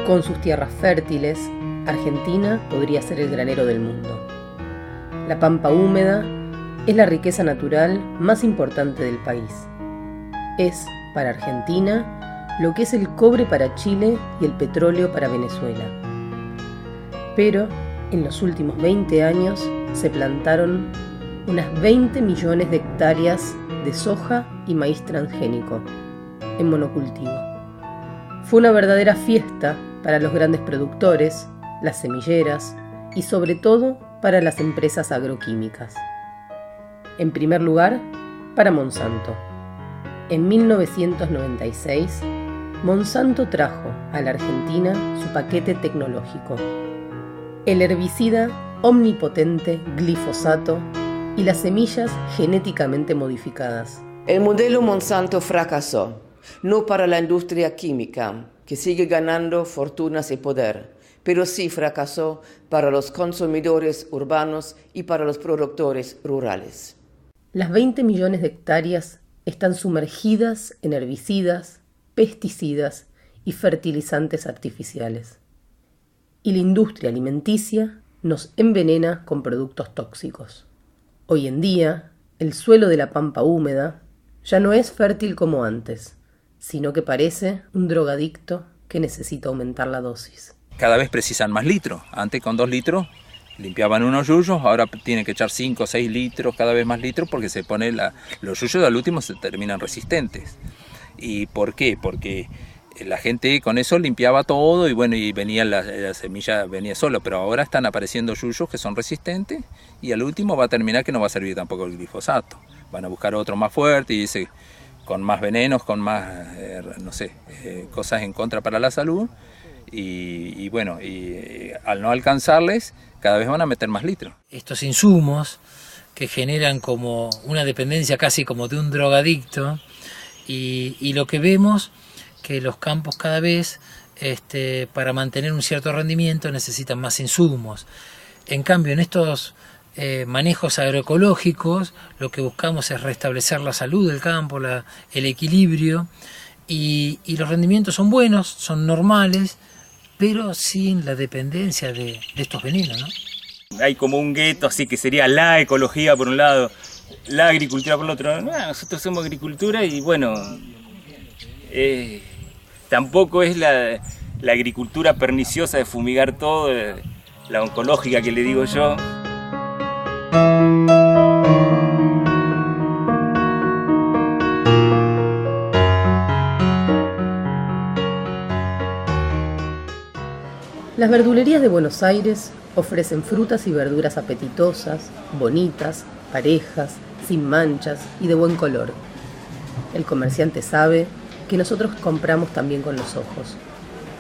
Con sus tierras fértiles, Argentina podría ser el granero del mundo. La pampa húmeda es la riqueza natural más importante del país. Es, para Argentina, lo que es el cobre para Chile y el petróleo para Venezuela. Pero, en los últimos 20 años, se plantaron unas 20 millones de hectáreas de soja y maíz transgénico en monocultivo. Fue una verdadera fiesta para los grandes productores, las semilleras y sobre todo para las empresas agroquímicas. En primer lugar, para Monsanto. En 1996, Monsanto trajo a la Argentina su paquete tecnológico: el herbicida omnipotente glifosato y las semillas genéticamente modificadas. El modelo Monsanto fracasó, no para la industria química, que sigue ganando fortunas y poder, pero sí fracasó para los consumidores urbanos y para los productores rurales. Las 20 millones de hectáreas están sumergidas en herbicidas, pesticidas y fertilizantes artificiales. Y la industria alimenticia nos envenena con productos tóxicos. Hoy en día, el suelo de la pampa húmeda ya no es fértil como antes, sino que parece un drogadicto que necesita aumentar la dosis. Cada vez precisan más litros. Antes con 2 litros limpiaban unos yuyos, ahora tienen que echar 5 o 6 litros, cada vez más litros, porque se pone los yuyos al último se terminan resistentes. ¿Y por qué? Porque la gente con eso limpiaba todo y bueno, y venía la semilla venía solo, pero ahora están apareciendo yuyos que son resistentes y al último va a terminar que no va a servir tampoco el glifosato. Van a buscar otro más fuerte y dice con más venenos, con más, cosas en contra para la salud y al no alcanzarles, cada vez van a meter más litros. Estos insumos que generan como una dependencia casi como de un drogadicto y lo que vemos que los campos cada vez para mantener un cierto rendimiento necesitan más insumos. En cambio en estos manejos agroecológicos lo que buscamos es restablecer la salud del campo, el equilibrio y los rendimientos son buenos, son normales, pero sin la dependencia de estos venenos, ¿no? Hay como un gueto así que sería la ecología por un lado, la agricultura por el otro. Nosotros somos agricultura y bueno, tampoco es la agricultura perniciosa de fumigar todo, la oncológica que le digo yo. Las verdulerías de Buenos Aires ofrecen frutas y verduras apetitosas, bonitas, parejas, sin manchas y de buen color. El comerciante sabe que nosotros compramos también con los ojos.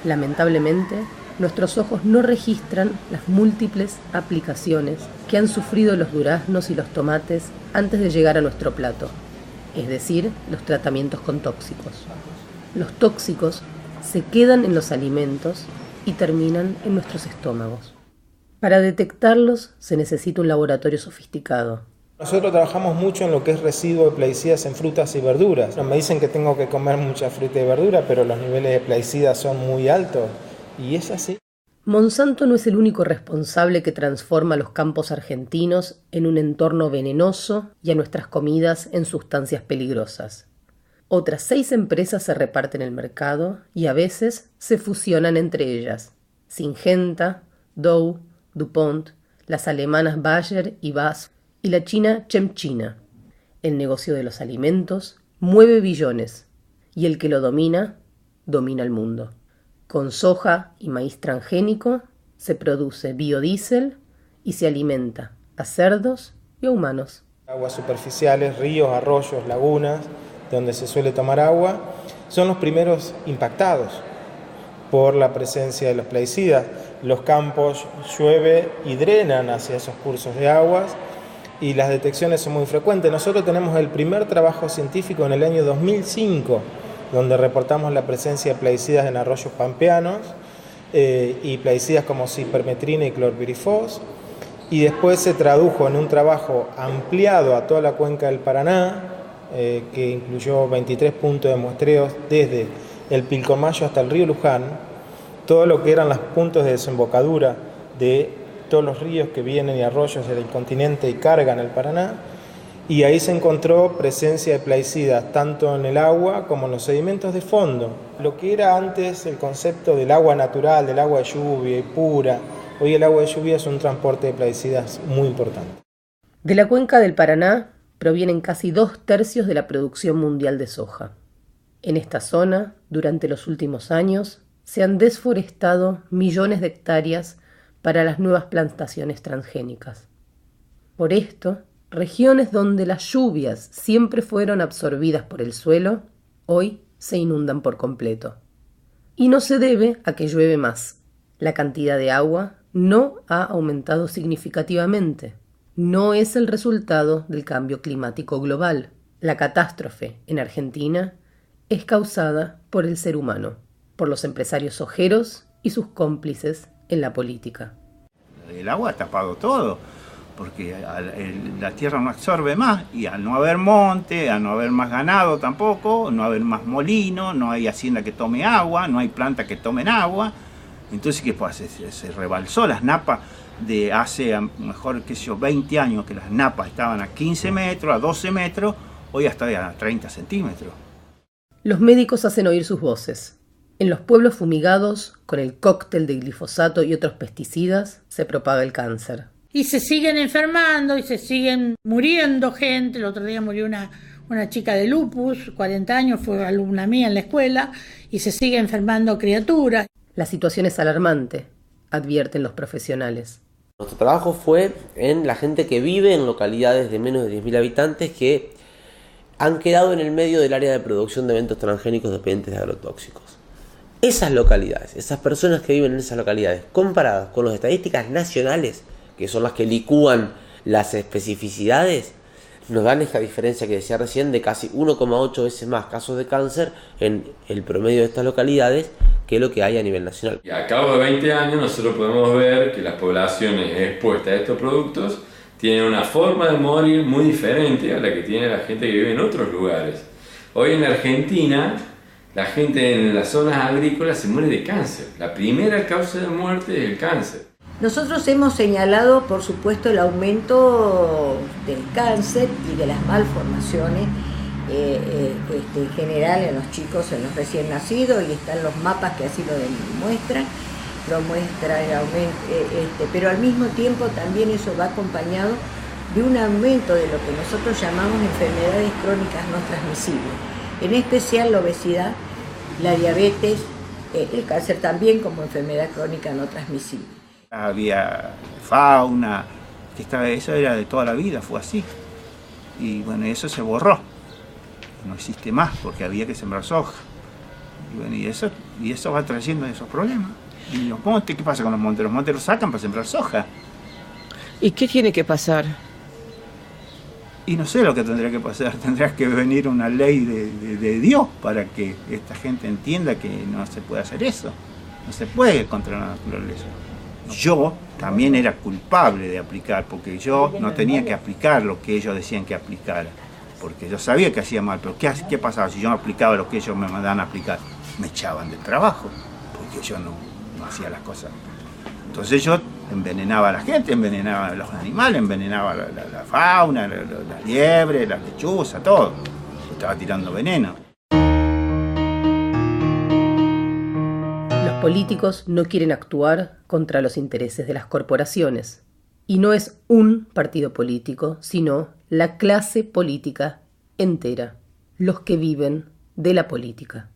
Lamentablemente, nuestros ojos no registran las múltiples aplicaciones que han sufrido los duraznos y los tomates antes de llegar a nuestro plato, es decir, los tratamientos con tóxicos. Los tóxicos se quedan en los alimentos y terminan en nuestros estómagos. Para detectarlos se necesita un laboratorio sofisticado. Nosotros trabajamos mucho en lo que es residuo de plaguicidas en frutas y verduras. Me dicen que tengo que comer mucha fruta y verdura, pero los niveles de plaguicidas son muy altos. Y es así. Monsanto no es el único responsable que transforma los campos argentinos en un entorno venenoso y a nuestras comidas en sustancias peligrosas. Otras 6 empresas se reparten el mercado y a veces se fusionan entre ellas: Syngenta, Dow, DuPont, las alemanas Bayer y BASF y la china ChemChina. El negocio de los alimentos mueve billones y el que lo domina, domina el mundo. Con soja y maíz transgénico se produce biodiesel y se alimenta a cerdos y a humanos. Aguas superficiales, ríos, arroyos, lagunas, donde se suele tomar agua, son los primeros impactados por la presencia de los plaguicidas. Los campos llueve y drenan hacia esos cursos de aguas y las detecciones son muy frecuentes. Nosotros tenemos el primer trabajo científico en el año 2005, donde reportamos la presencia de plaguicidas en arroyos pampeanos y plaguicidas como cipermetrina y clorpirifos, y después se tradujo en un trabajo ampliado a toda la cuenca del Paraná, que incluyó 23 puntos de muestreos desde el Pilcomayo hasta el río Luján, todo lo que eran los puntos de desembocadura de todos los ríos que vienen y arroyos del continente y cargan el Paraná, y ahí se encontró presencia de plaguicidas tanto en el agua como en los sedimentos de fondo. Lo que era antes el concepto del agua natural, del agua de lluvia y pura, hoy el agua de lluvia es un transporte de plaguicidas muy importante. De la cuenca del Paraná provienen casi 2/3 de la producción mundial de soja. En esta zona, durante los últimos años, se han desforestado millones de hectáreas para las nuevas plantaciones transgénicas. Por esto, regiones donde las lluvias siempre fueron absorbidas por el suelo, hoy se inundan por completo. Y no se debe a que llueve más. La cantidad de agua no ha aumentado significativamente. No es el resultado del cambio climático global. La catástrofe en Argentina es causada por el ser humano, por los empresarios sojeros y sus cómplices en la política. El agua ha tapado todo, porque la tierra no absorbe más, y al no haber monte, al no haber más ganado tampoco, no haber más molino, no hay hacienda que tome agua, no hay plantas que tomen agua. Entonces, ¿qué pasa? Se rebalsó las napas de hace, a lo mejor, 20 años, que las napas estaban a 15 metros, a 12 metros, hoy hasta a 30 centímetros. Los médicos hacen oír sus voces. En los pueblos fumigados, con el cóctel de glifosato y otros pesticidas, se propaga el cáncer. Y se siguen enfermando y se siguen muriendo gente. El otro día murió una chica de lupus, 40 años, fue alumna mía en la escuela, y se sigue enfermando criaturas. La situación es alarmante, advierten los profesionales. Nuestro trabajo fue en la gente que vive en localidades de menos de 10.000 habitantes que han quedado en el medio del área de producción de eventos transgénicos dependientes de agrotóxicos. Esas localidades, esas personas que viven en esas localidades, comparadas con las estadísticas nacionales, que son las que licúan las especificidades, nos dan esta diferencia que decía recién de casi 1,8 veces más casos de cáncer en el promedio de estas localidades que lo que hay a nivel nacional. Y a cabo de 20 años nosotros podemos ver que las poblaciones expuestas a estos productos tienen una forma de morir muy diferente a la que tiene la gente que vive en otros lugares. Hoy en Argentina, la gente en las zonas agrícolas se muere de cáncer. La primera causa de muerte es el cáncer. Nosotros hemos señalado, por supuesto, el aumento del cáncer y de las malformaciones en general en los chicos, en los recién nacidos, y están los mapas que así lo muestran el aumento, pero al mismo tiempo también eso va acompañado de un aumento de lo que nosotros llamamos enfermedades crónicas no transmisibles, en especial la obesidad, la diabetes, el cáncer también como enfermedad crónica no transmisible. Había fauna, eso era de toda la vida, fue así. Y bueno, eso se borró. No existe más porque había que sembrar soja. Y bueno, y eso va trayendo esos problemas. Y los montes, ¿qué pasa con los montes? Los montes los sacan para sembrar soja. ¿Y qué tiene que pasar? Y no sé lo que tendría que pasar. Tendría que venir una ley de Dios para que esta gente entienda que no se puede hacer eso. No se puede contra la naturaleza. Yo también era culpable de aplicar, porque yo no tenía que aplicar lo que ellos decían que aplicara, porque yo sabía que hacía mal, pero ¿qué pasaba si yo no aplicaba lo que ellos me mandaban a aplicar? Me echaban del trabajo, porque yo no hacía las cosas. Entonces yo envenenaba a la gente, envenenaba a los animales, envenenaba la fauna, las liebres, las lechuzas, todo. Yo estaba tirando veneno. Los políticos no quieren actuar contra los intereses de las corporaciones. Y no es un partido político, sino la clase política entera, los que viven de la política.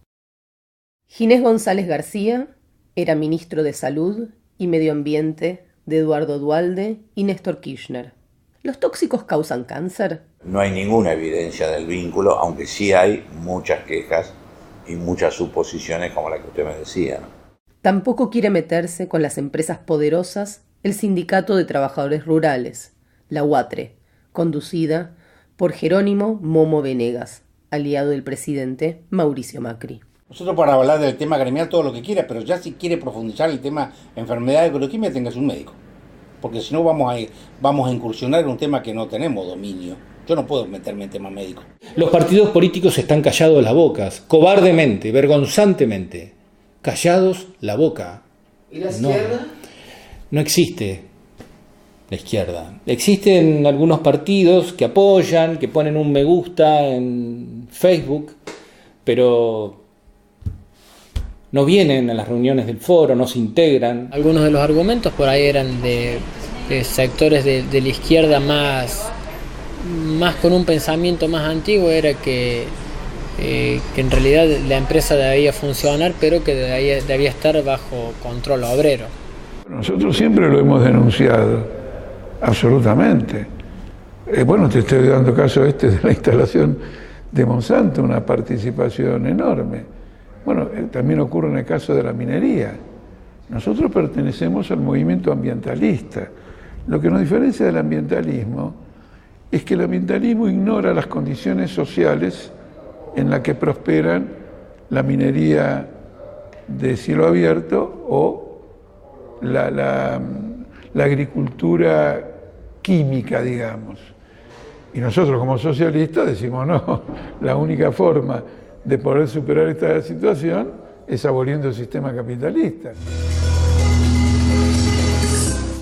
Ginés González García era ministro de Salud y Medio Ambiente de Eduardo Duhalde y Néstor Kirchner. ¿Los tóxicos causan cáncer? No hay ninguna evidencia del vínculo, aunque sí hay muchas quejas y muchas suposiciones como la que usted me decía, ¿no? Tampoco quiere meterse con las empresas poderosas el Sindicato de Trabajadores Rurales, la UATRE, conducida por Jerónimo Momo Venegas, aliado del presidente Mauricio Macri. Nosotros para hablar del tema gremial todo lo que quiera, pero ya si quiere profundizar el tema enfermedad de agroquímica, tengas un médico. Porque si no vamos a incursionar en un tema que no tenemos dominio. Yo no puedo meterme en tema médico. Los partidos políticos están callados las bocas, cobardemente, vergonzantemente. callados la boca. ¿Y la izquierda? No existe la izquierda. Existen algunos partidos que apoyan, que ponen un me gusta en Facebook, pero no vienen a las reuniones del foro, no se integran. Algunos de los argumentos por ahí eran de sectores de la izquierda más con un pensamiento más antiguo, era que en realidad la empresa debía funcionar, pero que debía estar bajo control obrero. Nosotros siempre lo hemos denunciado, absolutamente. Bueno, te estoy dando caso de la instalación de Monsanto, una participación enorme. Bueno, también ocurre en el caso de la minería. Nosotros pertenecemos al movimiento ambientalista. Lo que nos diferencia del ambientalismo es que el ambientalismo ignora las condiciones sociales en las que prosperan la minería de cielo abierto o la agricultura química, digamos. Y nosotros como socialistas decimos, no, la única forma de poder superar esta situación es aboliendo el sistema capitalista.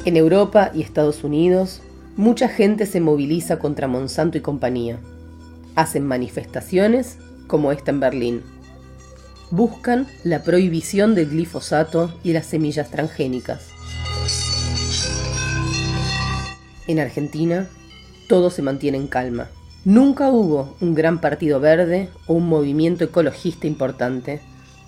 En Europa y Estados Unidos, mucha gente se moviliza contra Monsanto y compañía. Hacen manifestaciones como esta en Berlín. Buscan la prohibición del glifosato y las semillas transgénicas. En Argentina, todo se mantiene en calma. Nunca hubo un gran partido verde o un movimiento ecologista importante,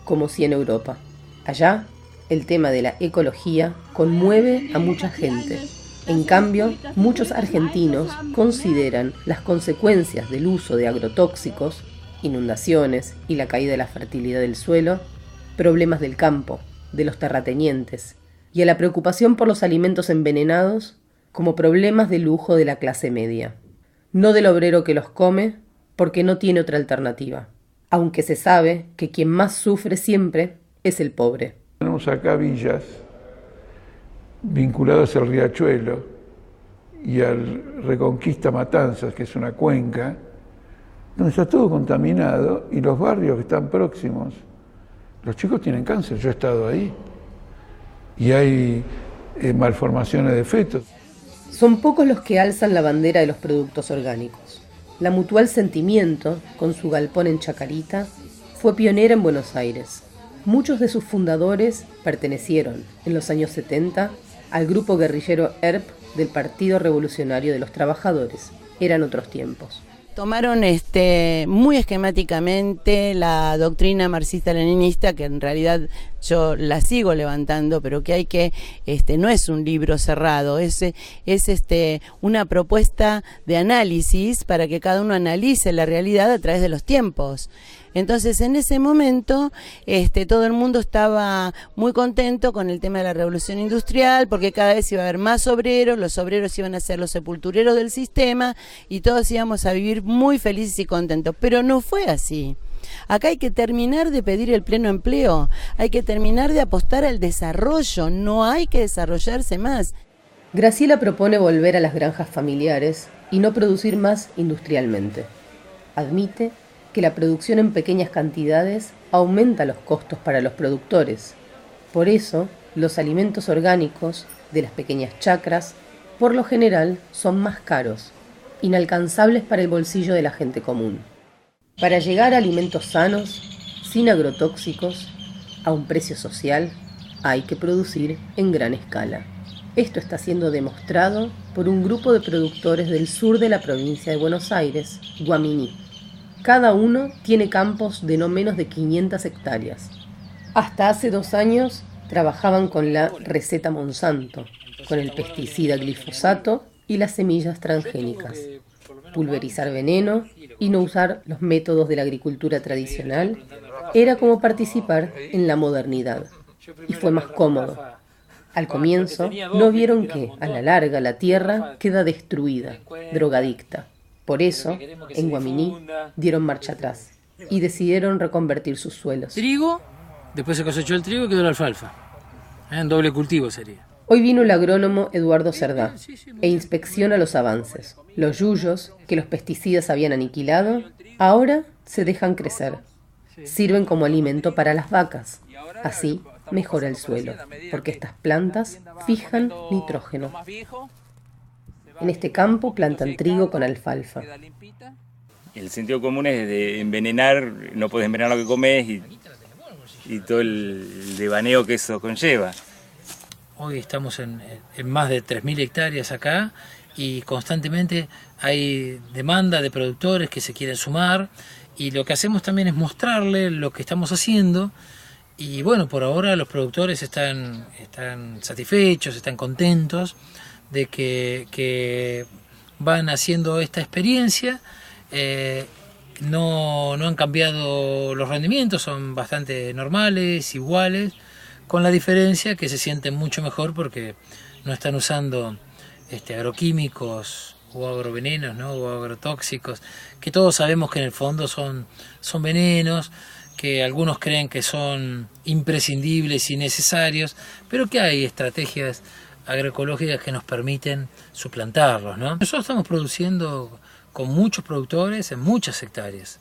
como sí en Europa. Allá, el tema de la ecología conmueve a mucha gente. En cambio, muchos argentinos consideran las consecuencias del uso de agrotóxicos, inundaciones y la caída de la fertilidad del suelo, problemas del campo, de los terratenientes, y a la preocupación por los alimentos envenenados como problemas de lujo de la clase media. No del obrero que los come, porque no tiene otra alternativa, aunque se sabe que quien más sufre siempre es el pobre. Tenemos acá villas vinculadas al Riachuelo y al Reconquista Matanzas, que es una cuenca, donde está todo contaminado y los barrios que están próximos, los chicos tienen cáncer, yo he estado ahí, y hay malformaciones de fetos. Son pocos los que alzan la bandera de los productos orgánicos. La Mutual Sentimiento, con su galpón en Chacarita, fue pionera en Buenos Aires. Muchos de sus fundadores pertenecieron, en los años 70, al grupo guerrillero ERP del Partido Revolucionario de los Trabajadores. Eran otros tiempos. Tomaron muy esquemáticamente la doctrina marxista-leninista, que en realidad yo la sigo levantando, pero que no es un libro cerrado, es una propuesta de análisis para que cada uno analice la realidad a través de los tiempos. Entonces, en ese momento, todo el mundo estaba muy contento con el tema de la revolución industrial, porque cada vez iba a haber más obreros, los obreros iban a ser los sepultureros del sistema y todos íbamos a vivir muy felices y contentos. Pero no fue así. Acá hay que terminar de pedir el pleno empleo, hay que terminar de apostar al desarrollo, no hay que desarrollarse más. Graciela propone volver a las granjas familiares y no producir más industrialmente. Admite que la producción en pequeñas cantidades aumenta los costos para los productores. Por eso, los alimentos orgánicos de las pequeñas chacras, por lo general, son más caros, inalcanzables para el bolsillo de la gente común. Para llegar a alimentos sanos, sin agrotóxicos, a un precio social, hay que producir en gran escala. Esto está siendo demostrado por un grupo de productores del sur de la provincia de Buenos Aires, Guaminí. Cada uno tiene campos de no menos de 500 hectáreas. Hasta hace 2 años trabajaban con la receta Monsanto, con el pesticida glifosato y las semillas transgénicas. Pulverizar veneno y no usar los métodos de la agricultura tradicional era como participar en la modernidad, y fue más cómodo. Al comienzo no vieron que, a la larga, la tierra queda destruida, drogadicta. Por eso, en Guaminí, dieron marcha atrás y decidieron reconvertir sus suelos. Trigo, después se cosechó el trigo y quedó la alfalfa. En doble cultivo sería. Hoy vino el agrónomo Eduardo Cerdá e inspecciona los avances. Los yuyos, que los pesticidas habían aniquilado, ahora se dejan crecer. sirven como alimento para las vacas. Así mejora el suelo, porque estas plantas fijan nitrógeno. En este campo plantan trigo con alfalfa. El sentido común es de envenenar, no puedes envenenar lo que comes y todo el devaneo que eso conlleva. Hoy estamos en más de 3.000 hectáreas acá y constantemente hay demanda de productores que se quieren sumar, y lo que hacemos también es mostrarle lo que estamos haciendo. Y bueno, por ahora los productores están satisfechos, están contentos de que van haciendo esta experiencia. No han cambiado los rendimientos, son bastante normales, iguales, con la diferencia que se sienten mucho mejor porque no están usando agroquímicos o agrovenenos, ¿no? O agrotóxicos, que todos sabemos que en el fondo son venenos, que algunos creen que son imprescindibles y necesarios, pero que hay estrategias agroecológicas que nos permiten suplantarlos, ¿no? Nosotros estamos produciendo con muchos productores en muchas hectáreas.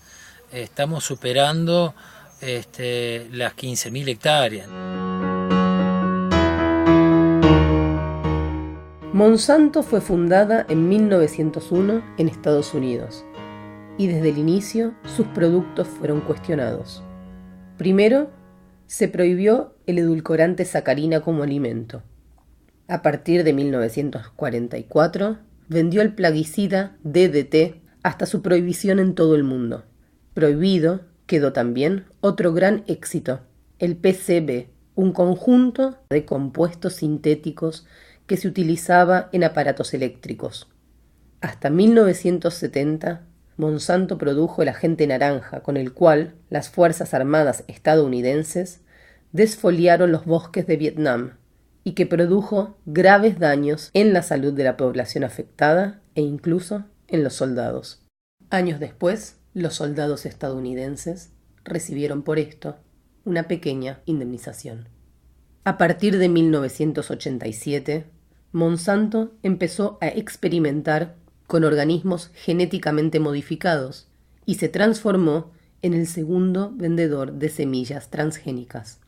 Estamos superando las 15.000 hectáreas. Monsanto fue fundada en 1901 en Estados Unidos, y desde el inicio sus productos fueron cuestionados. Primero, se prohibió el edulcorante sacarina como alimento. A partir de 1944, vendió el plaguicida DDT hasta su prohibición en todo el mundo. Prohibido quedó también otro gran éxito, el PCB, un conjunto de compuestos sintéticos que se utilizaba en aparatos eléctricos. Hasta 1970, Monsanto produjo el agente naranja, con el cual las Fuerzas Armadas estadounidenses desfoliaron los bosques de Vietnam y que produjo graves daños en la salud de la población afectada e incluso en los soldados. Años después, los soldados estadounidenses recibieron por esto una pequeña indemnización. A partir de 1987, Monsanto empezó a experimentar con organismos genéticamente modificados y se transformó en el segundo vendedor de semillas transgénicas.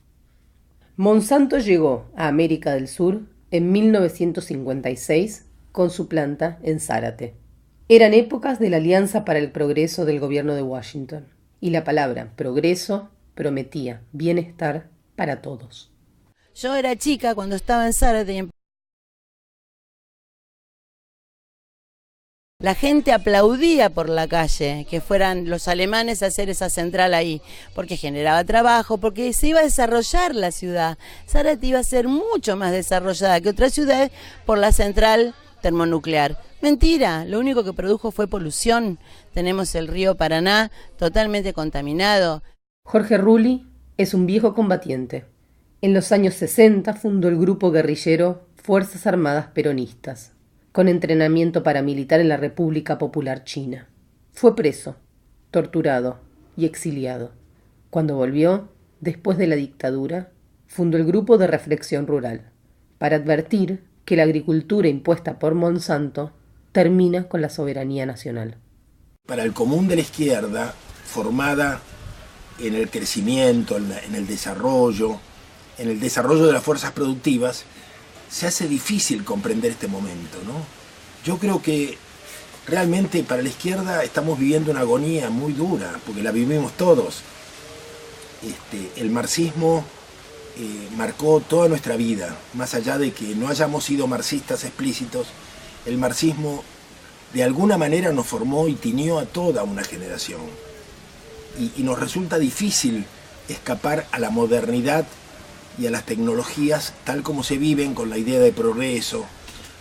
Monsanto llegó a América del Sur en 1956 con su planta en Zárate. Eran épocas de la Alianza para el Progreso del gobierno de Washington, y la palabra progreso prometía bienestar para todos. Yo era chica cuando estaba en Zárate y la gente aplaudía por la calle que fueran los alemanes a hacer esa central ahí, porque generaba trabajo, porque se iba a desarrollar la ciudad. Zárate iba a ser mucho más desarrollada que otras ciudades por la central termonuclear. Mentira, lo único que produjo fue polución. Tenemos el río Paraná totalmente contaminado. Jorge Rulli es un viejo combatiente. En los años 60 fundó el grupo guerrillero Fuerzas Armadas Peronistas, con entrenamiento paramilitar en la República Popular China. Fue preso, torturado y exiliado. Cuando volvió, después de la dictadura, fundó el Grupo de Reflexión Rural, para advertir que la agricultura impuesta por Monsanto termina con la soberanía nacional. Para el común de la izquierda, formada en el crecimiento, en el desarrollo de las fuerzas productivas, se hace difícil comprender este momento, ¿no? Yo creo que realmente para la izquierda estamos viviendo una agonía muy dura, porque la vivimos todos. El marxismo marcó toda nuestra vida, más allá de que no hayamos sido marxistas explícitos, el marxismo de alguna manera nos formó y tiñó a toda una generación. Y nos resulta difícil escapar a la modernidad y a las tecnologías tal como se viven, con la idea de progreso,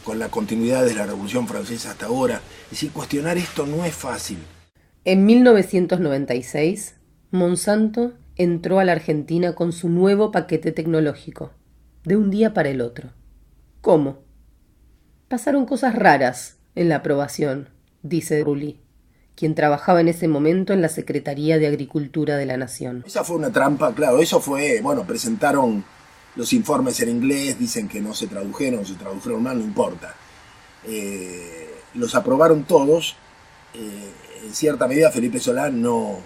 con la continuidad de la Revolución Francesa hasta ahora. Es decir, cuestionar esto no es fácil. En 1996, Monsanto entró a la Argentina con su nuevo paquete tecnológico, de un día para el otro. ¿Cómo? Pasaron cosas raras en la aprobación, dice Rulli, quien trabajaba en ese momento en la Secretaría de Agricultura de la Nación. Esa fue una trampa, claro, eso fue, presentaron los informes en inglés, dicen que no se tradujeron mal, no importa. Los aprobaron todos, en cierta medida Felipe Solá no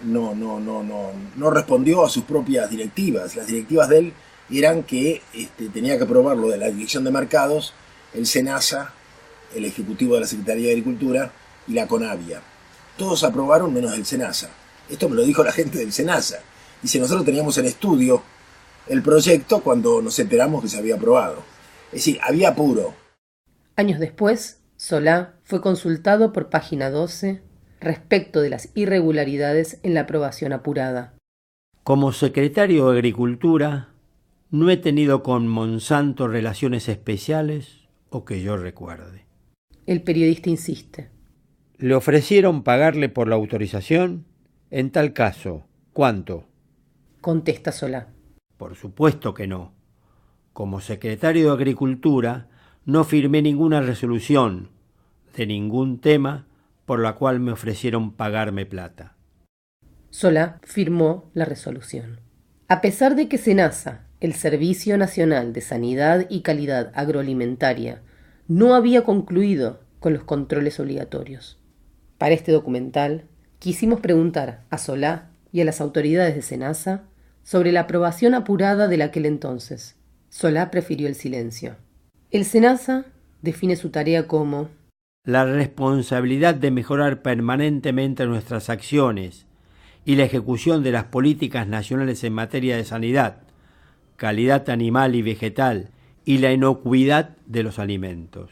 no respondió a sus propias directivas. Las directivas de él eran que tenía que aprobar lo de la Dirección de Mercados, el SENASA, el Ejecutivo de la Secretaría de Agricultura y la CONAVIA. Todos aprobaron menos el SENASA. Esto me lo dijo la gente del SENASA. Dice, nosotros teníamos en estudio el proyecto cuando nos enteramos que se había aprobado. Es decir, había apuro. Años después, Solá fue consultado por Página 12 respecto de las irregularidades en la aprobación apurada. Como secretario de Agricultura, no he tenido con Monsanto relaciones especiales o que yo recuerde. El periodista insiste. ¿Le ofrecieron pagarle por la autorización? En tal caso, ¿cuánto? Contesta Solá. Por supuesto que no. Como secretario de Agricultura, no firmé ninguna resolución de ningún tema por la cual me ofrecieron pagarme plata. Solá firmó la resolución. A pesar de que SENASA, el Servicio Nacional de Sanidad y Calidad Agroalimentaria, no había concluido con los controles obligatorios. Para este documental, quisimos preguntar a Solá y a las autoridades de SENASA sobre la aprobación apurada de aquel entonces. Solá prefirió el silencio. El SENASA define su tarea como la responsabilidad de mejorar permanentemente nuestras acciones y la ejecución de las políticas nacionales en materia de sanidad, calidad animal y vegetal y la inocuidad de los alimentos.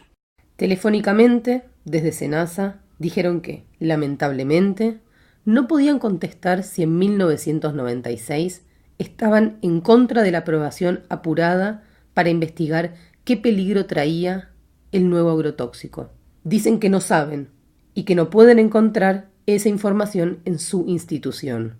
Telefónicamente, desde SENASA, dijeron que, lamentablemente, no podían contestar si en 1996 estaban en contra de la aprobación apurada para investigar qué peligro traía el nuevo agrotóxico. Dicen que no saben y que no pueden encontrar esa información en su institución.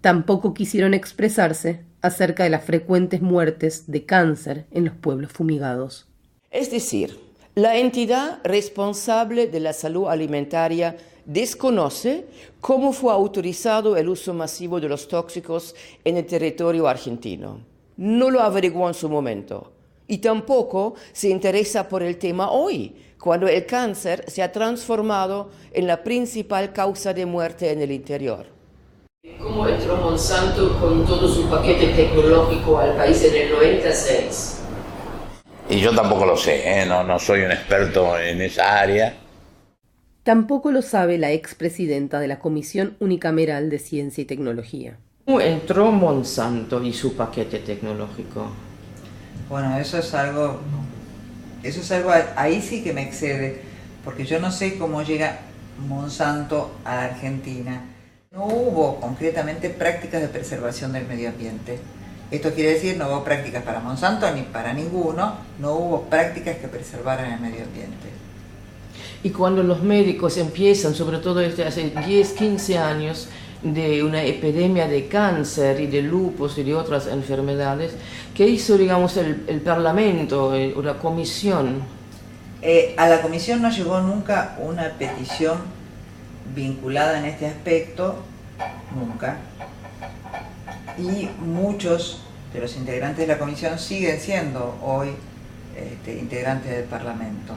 Tampoco quisieron expresarse acerca de las frecuentes muertes de cáncer en los pueblos fumigados. Es decir, la entidad responsable de la salud alimentaria desconoce cómo fue autorizado el uso masivo de los tóxicos en el territorio argentino. No lo averiguó en su momento y tampoco se interesa por el tema hoy, cuando el cáncer se ha transformado en la principal causa de muerte en el interior. ¿Cómo entró Monsanto con todo su paquete tecnológico al país en el 96? Y yo tampoco lo sé, no soy un experto en esa área. Tampoco lo sabe la expresidenta de la Comisión Unicameral de Ciencia y Tecnología. ¿Cómo entró Monsanto y su paquete tecnológico? Bueno, eso es algo, ahí sí que me excede, porque yo no sé cómo llega Monsanto a la Argentina. No hubo concretamente prácticas de preservación del medio ambiente. Esto quiere decir, no hubo prácticas para Monsanto ni para ninguno, no hubo prácticas que preservaran el medio ambiente. Y cuando los médicos empiezan, sobre todo desde hace 10, 15 años, de una epidemia de cáncer y de lupus y de otras enfermedades, ¿qué hizo, digamos, el Parlamento o la Comisión? A la Comisión no llegó nunca una petición vinculada en este aspecto, nunca. Y muchos de los integrantes de la Comisión siguen siendo hoy integrantes del Parlamento.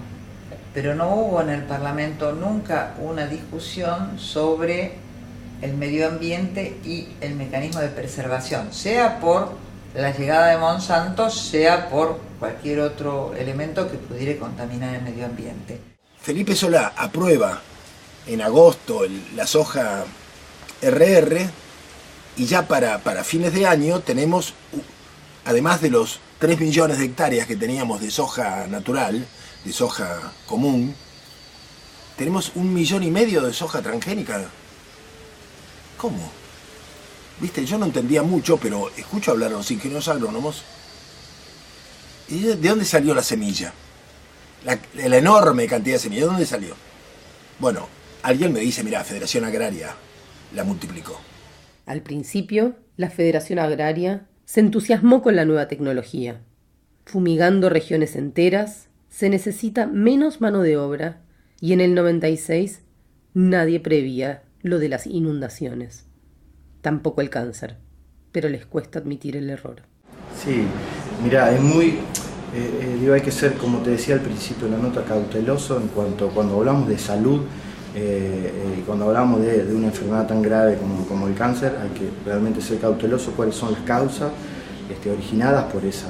Pero no hubo en el Parlamento nunca una discusión sobre el medio ambiente y el mecanismo de preservación, sea por la llegada de Monsanto, sea por cualquier otro elemento que pudiera contaminar el medio ambiente. Felipe Solá aprueba en agosto la soja RR y ya para fines de año tenemos, además de los 3 millones de hectáreas que teníamos de soja natural, de soja común, tenemos 1,5 millones de soja transgénica. ¿Cómo? Viste, yo no entendía mucho, pero escucho hablar a los ingenieros agrónomos. ¿Y de dónde salió la semilla? La enorme cantidad de semilla, ¿de dónde salió? Bueno, alguien me dice, mira, Federación Agraria la multiplicó. Al principio, la Federación Agraria se entusiasmó con la nueva tecnología. Fumigando regiones enteras, se necesita menos mano de obra y en el 96 nadie prevía lo de las inundaciones. Tampoco el cáncer, pero les cuesta admitir el error. Sí, mira, es muy... hay que ser, como te decía al principio, la nota cauteloso en cuanto cuando hablamos de salud, Y cuando hablamos de una enfermedad tan grave como el cáncer, hay que realmente ser cauteloso cuáles son las causas originadas por esa,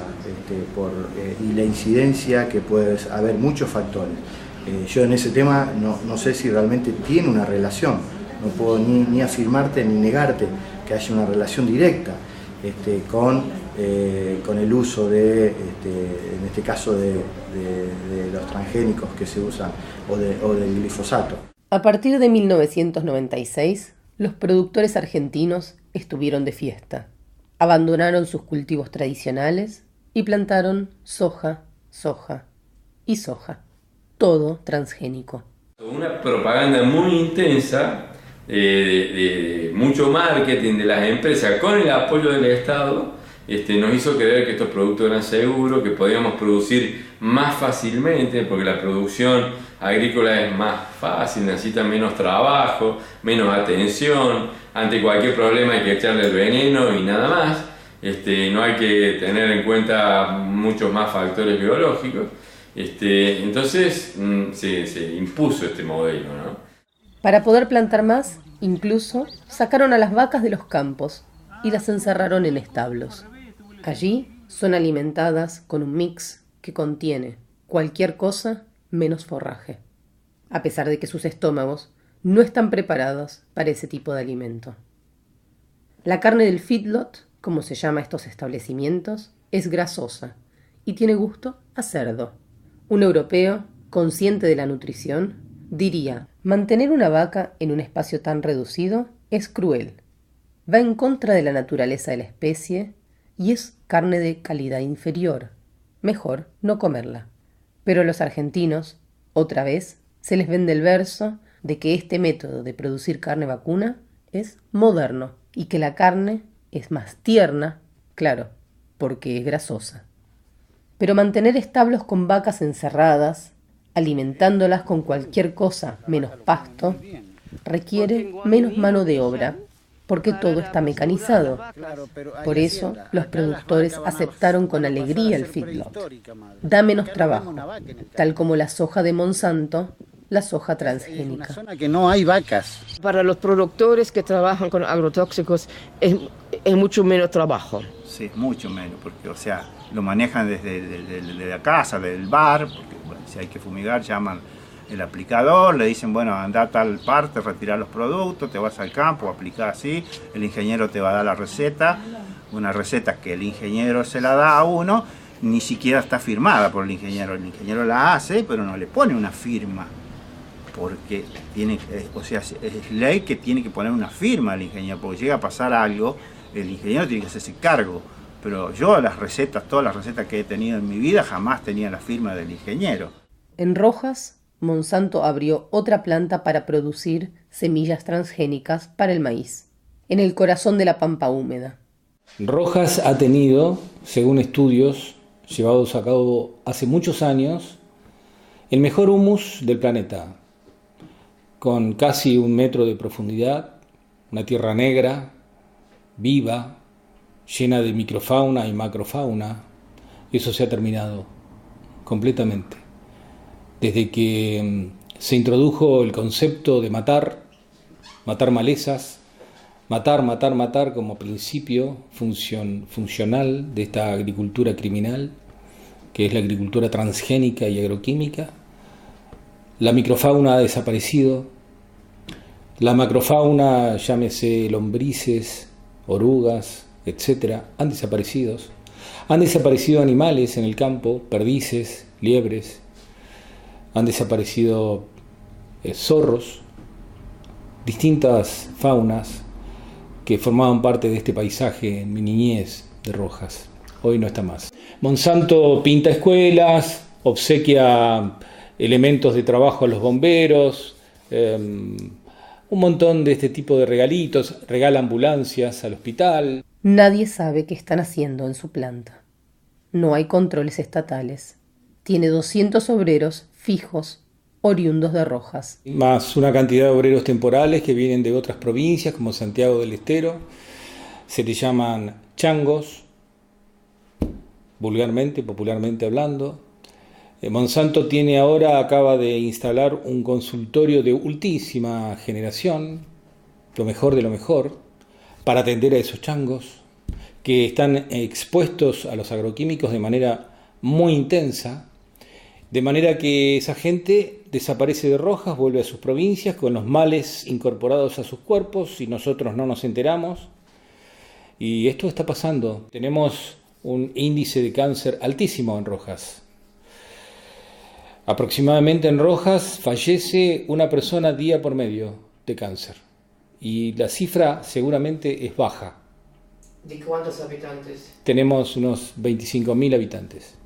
y la incidencia, que puede haber muchos factores. Yo en ese tema no sé si realmente tiene una relación, no puedo ni afirmarte ni negarte que haya una relación directa con el uso en este caso de los transgénicos que se usan o del glifosato. A partir de 1996, los productores argentinos estuvieron de fiesta. Abandonaron sus cultivos tradicionales y plantaron soja, soja y soja. Todo transgénico. Una propaganda muy intensa de mucho marketing de las empresas con el apoyo del Estado nos hizo creer que estos productos eran seguros, que podíamos producir más fácilmente, porque la producción agrícola es más fácil, necesita menos trabajo, menos atención, ante cualquier problema hay que echarle el veneno y nada más, no hay que tener en cuenta muchos más factores biológicos, entonces se impuso este modelo, ¿no? Para poder plantar más, incluso sacaron a las vacas de los campos y las encerraron en establos. Allí son alimentadas con un mix que contiene cualquier cosa menos forraje, a pesar de que sus estómagos no están preparados para ese tipo de alimento. La carne del feedlot, como se llama a estos establecimientos, es grasosa y tiene gusto a cerdo. Un europeo, consciente de la nutrición, diría: mantener una vaca en un espacio tan reducido es cruel, va en contra de la naturaleza de la especie y es carne de calidad inferior. Mejor no comerla. Pero a los argentinos, otra vez, se les vende el verso de que este método de producir carne vacuna es moderno y que la carne es más tierna, claro, porque es grasosa. Pero mantener establos con vacas encerradas, alimentándolas con cualquier cosa menos pasto, requiere menos mano de obra, porque todo está mecanizado. Por eso los productores aceptaron con alegría el feedlot. Da menos trabajo, tal como la soja de Monsanto, la soja transgénica. Que no hay vacas. Para los productores que trabajan con agrotóxicos es mucho menos trabajo. Sí, mucho menos, porque lo manejan desde la casa, del bar, porque si hay que fumigar llaman el aplicador, le dicen, bueno, anda a tal parte, retirar los productos, te vas al campo, aplicar así, el ingeniero te va a dar la receta, una receta que el ingeniero se la da a uno, ni siquiera está firmada por el ingeniero la hace, pero no le pone una firma, porque es ley que tiene que poner una firma el ingeniero, porque llega a pasar algo, el ingeniero tiene que hacerse cargo, pero yo todas las recetas que he tenido en mi vida, jamás tenía la firma del ingeniero. En Rojas, Monsanto abrió otra planta para producir semillas transgénicas para el maíz, en el corazón de la pampa húmeda. Rojas ha tenido, según estudios llevados a cabo hace muchos años, el mejor humus del planeta, con casi 1 metro de profundidad, una tierra negra, viva, llena de microfauna y macrofauna. Eso se ha terminado completamente. Desde que se introdujo el concepto de matar malezas, matar como principio funcional de esta agricultura criminal, que es la agricultura transgénica y agroquímica, la microfauna ha desaparecido, la macrofauna, llámese lombrices, orugas, etc., han desaparecido. Han desaparecido animales en el campo, perdices, liebres, han desaparecido zorros, distintas faunas que formaban parte de este paisaje en mi niñez de Rojas. Hoy no está más. Monsanto pinta escuelas, obsequia elementos de trabajo a los bomberos, un montón de este tipo de regalitos, regala ambulancias al hospital. Nadie sabe qué están haciendo en su planta. No hay controles estatales. Tiene 200 obreros fijos, oriundos de Rojas. Más una cantidad de obreros temporales que vienen de otras provincias, como Santiago del Estero. Se les llaman changos, popularmente hablando. Monsanto acaba de instalar un consultorio de ultísima generación, lo mejor de lo mejor, para atender a esos changos que están expuestos a los agroquímicos de manera muy intensa, de manera que esa gente desaparece de Rojas, vuelve a sus provincias con los males incorporados a sus cuerpos y nosotros no nos enteramos. Y esto está pasando. Tenemos un índice de cáncer altísimo en Rojas. Aproximadamente en Rojas fallece una persona día por medio de cáncer. Y la cifra seguramente es baja. ¿De cuántos habitantes? Tenemos unos 25.000 habitantes.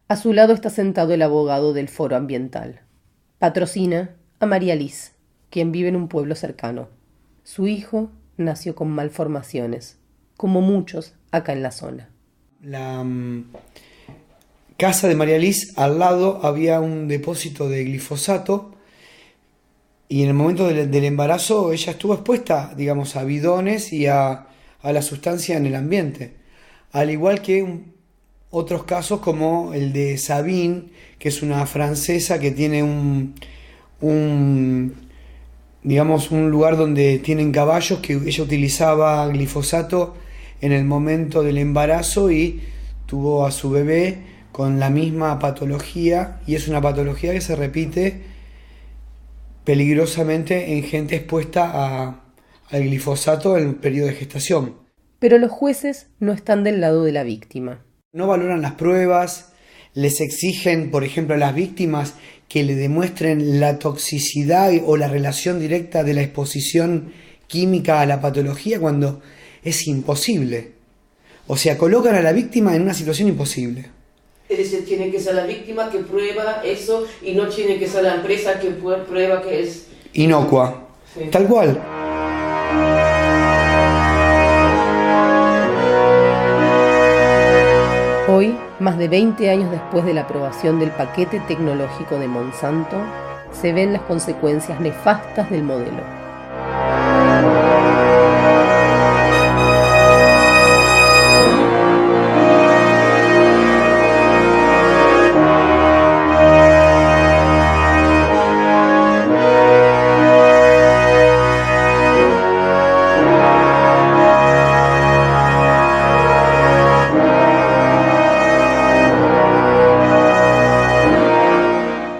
A su lado está sentado el abogado del Foro Ambiental. Patrocina a María Liz, quien vive en un pueblo cercano. Su hijo nació con malformaciones, como muchos acá en la zona. La casa de María Liz, al lado había un depósito de glifosato y en el momento del embarazo ella estuvo expuesta, digamos, a bidones y a la sustancia en el ambiente. Al igual que otros casos como el de Sabine, que es una francesa que tiene un lugar donde tienen caballos, que ella utilizaba glifosato en el momento del embarazo y tuvo a su bebé con la misma patología, y es una patología que se repite peligrosamente en gente expuesta al glifosato en el periodo de gestación. Pero los jueces no están del lado de la víctima. No valoran las pruebas, les exigen, por ejemplo, a las víctimas que le demuestren la toxicidad o la relación directa de la exposición química a la patología cuando es imposible. O sea, colocan a la víctima en una situación imposible. Es decir, tiene que ser la víctima que prueba eso y no tiene que ser la empresa que prueba que es inocua. Sí. Tal cual. Hoy, más de 20 años después de la aprobación del paquete tecnológico de Monsanto, se ven las consecuencias nefastas del modelo.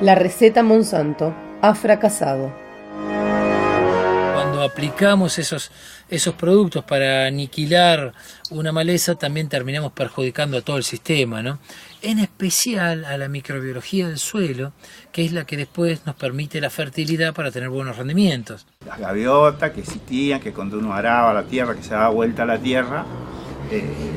La receta Monsanto ha fracasado. Cuando aplicamos esos productos para aniquilar una maleza, también terminamos perjudicando a todo el sistema, ¿no? En especial a la microbiología del suelo, que es la que después nos permite la fertilidad para tener buenos rendimientos. Las gaviotas que existían, que cuando uno araba la tierra, que se daba vuelta a la tierra,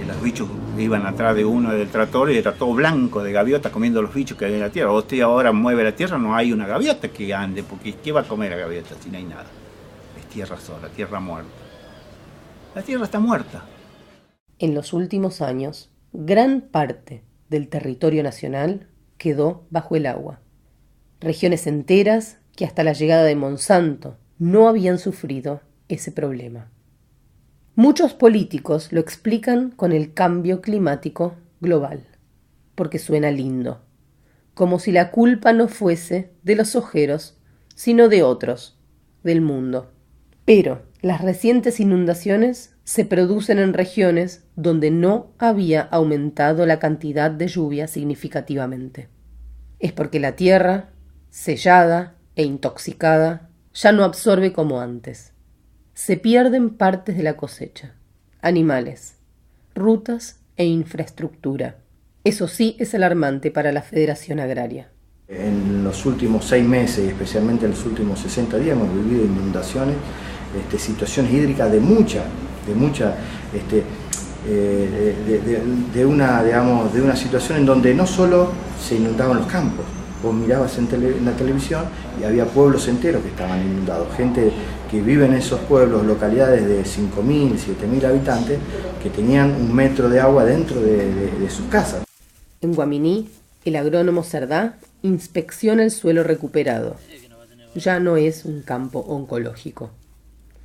los bichos iban atrás de uno del tractor y era todo blanco de gaviotas comiendo los bichos que hay en la tierra. Usted ahora mueve la tierra, no hay una gaviota que ande, porque ¿qué va a comer la gaviota si no hay nada? Es tierra sola, tierra muerta. La tierra está muerta. En los últimos años, gran parte del territorio nacional quedó bajo el agua. Regiones enteras que hasta la llegada de Monsanto no habían sufrido ese problema. Muchos políticos lo explican con el cambio climático global, porque suena lindo, como si la culpa no fuese de los ojeros, sino de otros, del mundo. Pero las recientes inundaciones se producen en regiones donde no había aumentado la cantidad de lluvia significativamente. Es porque la tierra, sellada e intoxicada, ya no absorbe como antes. Se pierden partes de la cosecha, animales, rutas e infraestructura. Eso sí es alarmante para la Federación Agraria. En los últimos 6 meses, y especialmente en los últimos 60 días, hemos vivido inundaciones, situaciones hídricas de una situación en donde no solo se inundaban los campos. Vos mirabas en la televisión y había pueblos enteros que estaban inundados, gente que vive en esos pueblos, localidades de 5.000, 7.000 habitantes, que tenían 1 metro de agua dentro de sus casas. En Guaminí, el agrónomo Cerdá inspecciona el suelo recuperado. Ya no es un campo oncológico.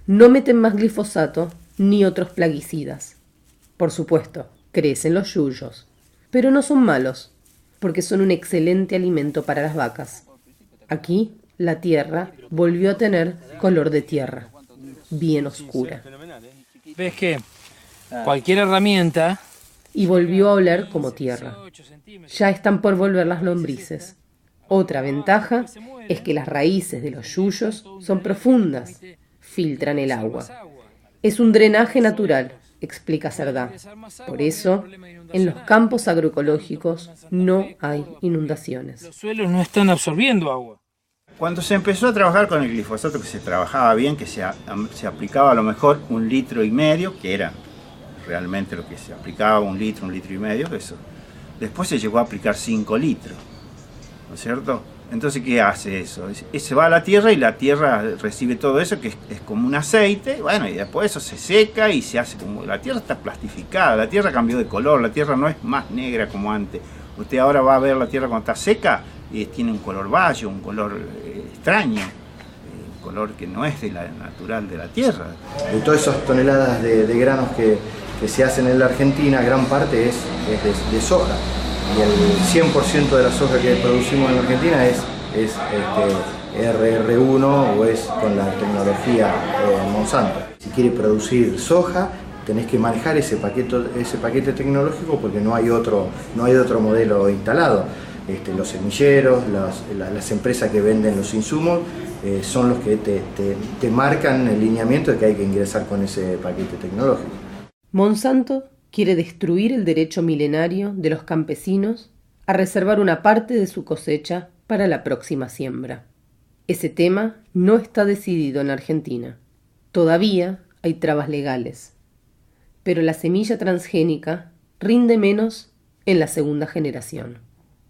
No meten más glifosato ni otros plaguicidas. Por supuesto, crecen los yuyos, pero no son malos, porque son un excelente alimento para las vacas. Aquí, la tierra volvió a tener color de tierra, bien oscura. ¿Ves que cualquier herramienta... Y volvió a oler como tierra. Ya están por volver las lombrices. Otra ventaja es que las raíces de los yuyos son profundas, filtran el agua. Es un drenaje natural, explica Cerdá. Por eso, en los campos agroecológicos no hay inundaciones. Los suelos no están absorbiendo agua. Cuando se empezó a trabajar con el glifosato, que se trabajaba bien, que se aplicaba a lo mejor 1,5 litros, que era realmente lo que se aplicaba, 1 litro, 1,5 litros, eso. Después se llegó a aplicar 5 litros, ¿no es cierto? Entonces, ¿qué hace eso? Se va a la tierra y la tierra recibe todo eso, que es como un aceite, bueno, y después eso se seca y se hace como... La tierra está plastificada, la tierra cambió de color, la tierra no es más negra como antes. Usted ahora va a ver la tierra cuando está seca y tiene un color bayo, un color extraño, un color que no es de la natural de la tierra. De todas esas toneladas de granos que se hacen en la Argentina, gran parte es de soja. Y el 100% de la soja que producimos en la Argentina es RR1 o es con la tecnología Monsanto. Si quiere producir soja, tenés que manejar ese paquete tecnológico porque no hay otro modelo instalado. Los semilleros, las empresas que venden los insumos son los que te marcan el lineamiento de que hay que ingresar con ese paquete tecnológico. Monsanto quiere destruir el derecho milenario de los campesinos a reservar una parte de su cosecha para la próxima siembra. Ese tema no está decidido en Argentina. Todavía hay trabas legales. Pero la semilla transgénica rinde menos en la segunda generación.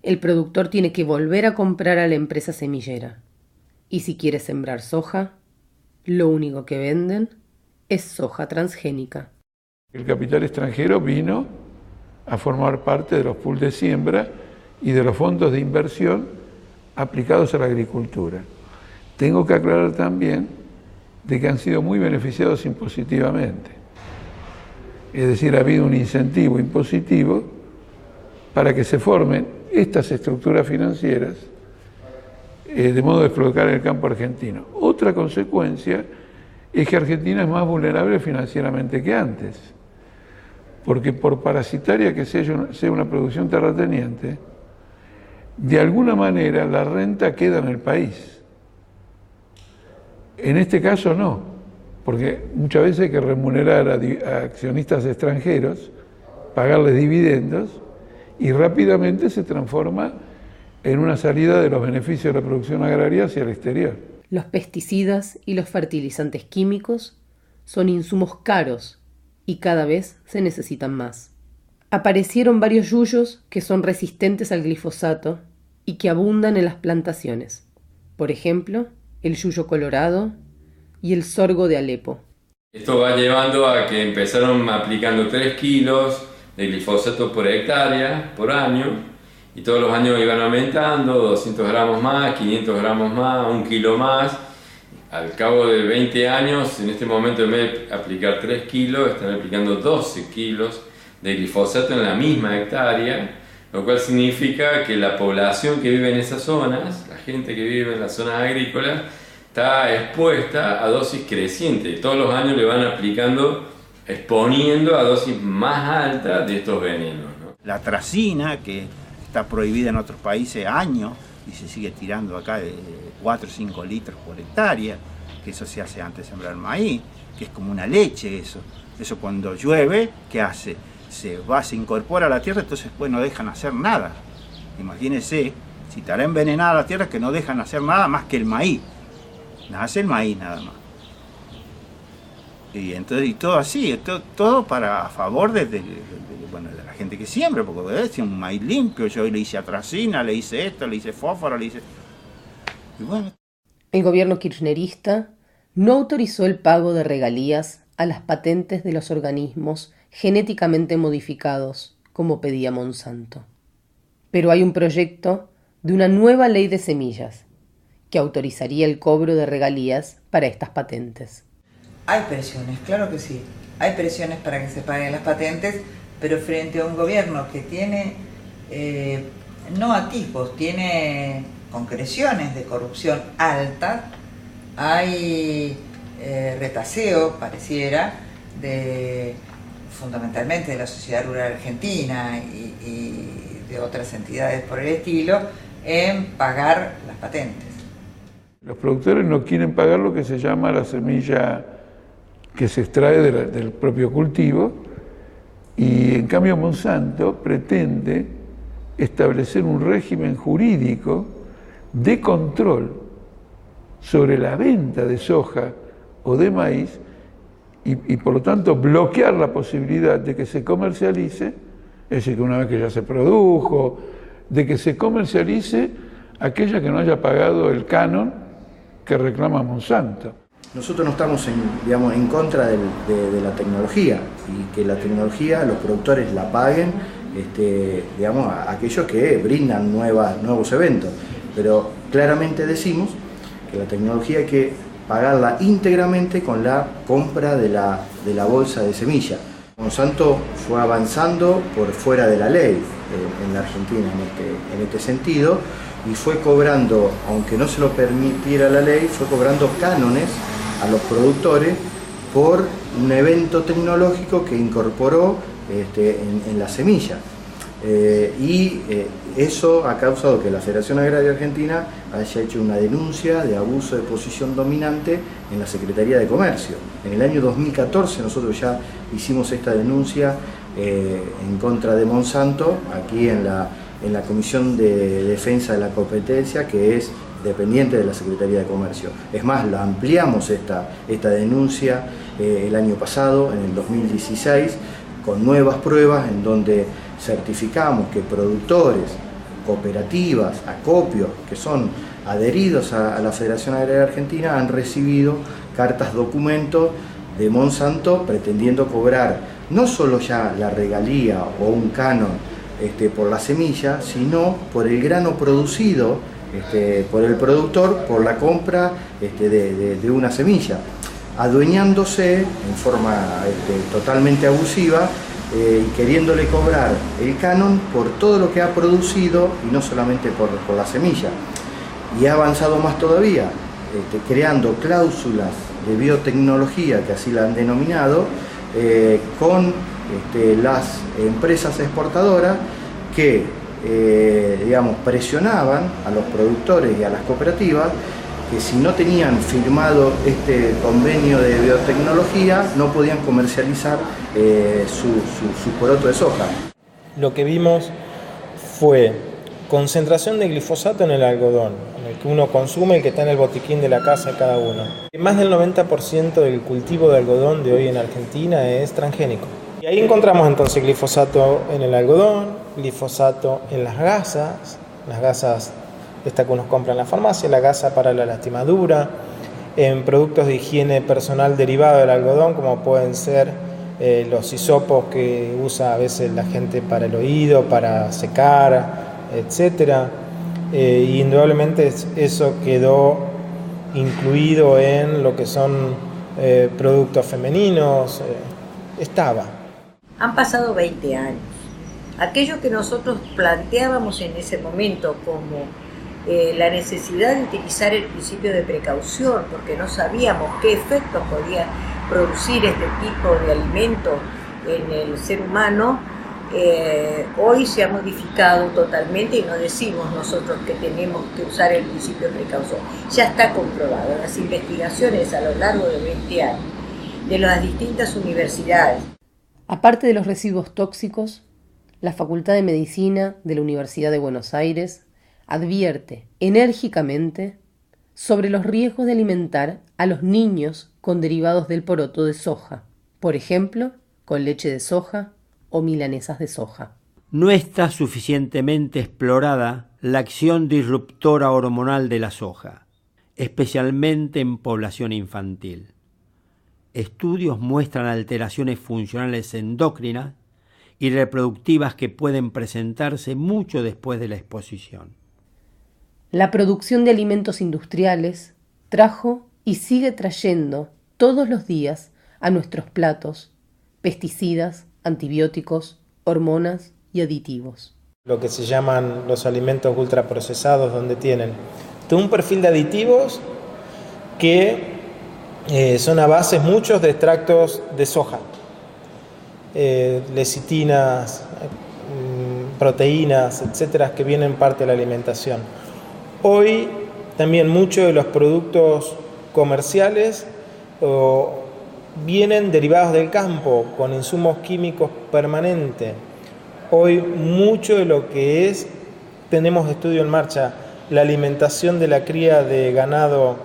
El productor tiene que volver a comprar a la empresa semillera. Y si quiere sembrar soja, lo único que venden es soja transgénica. El capital extranjero vino a formar parte de los pools de siembra y de los fondos de inversión aplicados a la agricultura. Tengo que aclarar también de que han sido muy beneficiados impositivamente. Es decir, ha habido un incentivo impositivo para que se formen estas estructuras financieras de modo de explotar el campo argentino. Otra consecuencia es que Argentina es más vulnerable financieramente que antes, porque por parasitaria que sea una producción terrateniente, de alguna manera la renta queda en el país. En este caso no, porque muchas veces hay que remunerar a accionistas extranjeros, pagarles dividendos, y rápidamente se transforma en una salida de los beneficios de la producción agraria hacia el exterior. Los pesticidas y los fertilizantes químicos son insumos caros y cada vez se necesitan más. Aparecieron varios yuyos que son resistentes al glifosato y que abundan en las plantaciones. Por ejemplo, el yuyo colorado y el sorgo de Alepo. Esto va llevando a que empezaron aplicando 3 kilos de glifosato por hectárea, por año, y todos los años iban aumentando, 200 gramos más, 500 gramos más, 1 kilo más. Al cabo de 20 años, en este momento en vez de aplicar 3 kilos, están aplicando 12 kilos de glifosato en la misma hectárea, lo cual significa que la población que vive en esas zonas, la gente que vive en las zonas agrícolas, está expuesta a dosis crecientes. Todos los años le van aplicando, exponiendo a dosis más altas de estos venenos, ¿no? La atracina, que está prohibida en otros países años y se sigue tirando acá de 4 o 5 litros por hectárea, que eso se hace antes de sembrar maíz, que es como una leche eso. Eso cuando llueve, ¿qué hace? Se incorpora a la tierra, entonces después no dejan hacer nada. Imagínense, si estará envenenada la tierra, que no dejan hacer nada más que el maíz. Nace el maíz nada más. Y entonces, y todo así, todo a favor de la gente que siembra, porque es un maíz limpio. Yo le hice atracina, le hice esto, le hice fósforo, le hice... Y bueno. El gobierno kirchnerista no autorizó el pago de regalías a las patentes de los organismos genéticamente modificados, como pedía Monsanto. Pero hay un proyecto de una nueva ley de semillas que autorizaría el cobro de regalías para estas patentes. Hay presiones, claro que sí. Hay presiones para que se paguen las patentes, pero frente a un gobierno que tiene no atipos, tiene concreciones de corrupción altas, hay retaseo, pareciera, fundamentalmente de la Sociedad Rural Argentina y de otras entidades por el estilo, en pagar las patentes. Los productores no quieren pagar lo que se llama la semilla que se extrae del propio cultivo, y en cambio Monsanto pretende establecer un régimen jurídico de control sobre la venta de soja o de maíz y por lo tanto bloquear la posibilidad de que se comercialice, es decir, que una vez que ya se produjo, de que se comercialice aquella que no haya pagado el canon que reclama Monsanto. Nosotros no estamos en contra de la tecnología, y que la tecnología los productores la paguen a aquellos que brindan nuevos eventos, pero claramente decimos que la tecnología hay que pagarla íntegramente con la compra de la bolsa de semilla. Monsanto fue avanzando por fuera de la ley en la Argentina en este sentido, y fue cobrando, aunque no se lo permitiera la ley, fue cobrando cánones a los productores por un evento tecnológico que incorporó en la semilla. Eso ha causado que la Federación Agraria Argentina haya hecho una denuncia de abuso de posición dominante en la Secretaría de Comercio. En el año 2014 nosotros ya hicimos esta denuncia en contra de Monsanto, aquí en la Comisión de Defensa de la Competencia, que es dependiente de la Secretaría de Comercio. Es más, la ampliamos esta denuncia el año pasado, en el 2016, con nuevas pruebas en donde certificamos que productores, cooperativas, acopios, que son adheridos a la Federación Agraria Argentina, han recibido cartas documento de Monsanto pretendiendo cobrar no solo ya la regalía o un canon por la semilla, sino por el grano producido por el productor, por la compra de una semilla, adueñándose en forma totalmente abusiva y queriéndole cobrar el canon por todo lo que ha producido y no solamente por la semilla. Y ha avanzado más todavía, creando cláusulas de biotecnología, que así la han denominado, con las empresas exportadoras que presionaban a los productores y a las cooperativas que si no tenían firmado este convenio de biotecnología no podían comercializar su poroto de soja. Lo que vimos fue concentración de glifosato en el algodón, en el que uno consume, el que está en el botiquín de la casa de cada uno. Más del 90% del cultivo de algodón de hoy en Argentina es transgénico. Y ahí encontramos entonces glifosato en el algodón, glifosato en las gasas esta que uno compra en la farmacia, la gasa para la lastimadura, en productos de higiene personal derivado del algodón, como pueden ser los hisopos que usa a veces la gente para el oído, para secar, etc. Y indudablemente eso quedó incluido en lo que son productos femeninos, estaba. Han pasado 20 años. Aquello que nosotros planteábamos en ese momento como la necesidad de utilizar el principio de precaución, porque no sabíamos qué efectos podía producir este tipo de alimento en el ser humano, hoy se ha modificado totalmente y no decimos nosotros que tenemos que usar el principio de precaución. Ya está comprobado en las investigaciones a lo largo de 20 años de las distintas universidades. Aparte de los residuos tóxicos, la Facultad de Medicina de la Universidad de Buenos Aires advierte enérgicamente sobre los riesgos de alimentar a los niños con derivados del poroto de soja, por ejemplo, con leche de soja o milanesas de soja. No está suficientemente explorada la acción disruptora hormonal de la soja, especialmente en población infantil. Estudios muestran alteraciones funcionales endócrinas y reproductivas que pueden presentarse mucho después de la exposición. La producción de alimentos industriales trajo y sigue trayendo todos los días a nuestros platos pesticidas, antibióticos, hormonas y aditivos. Lo que se llaman los alimentos ultraprocesados, donde tienen todo un perfil de aditivos que son a base muchos de extractos de soja, lecitinas, proteínas, etcétera, que vienen parte de la alimentación. Hoy también muchos de los productos comerciales vienen derivados del campo, con insumos químicos permanentes. Hoy mucho de lo que tenemos estudio en marcha, la alimentación de la cría de ganado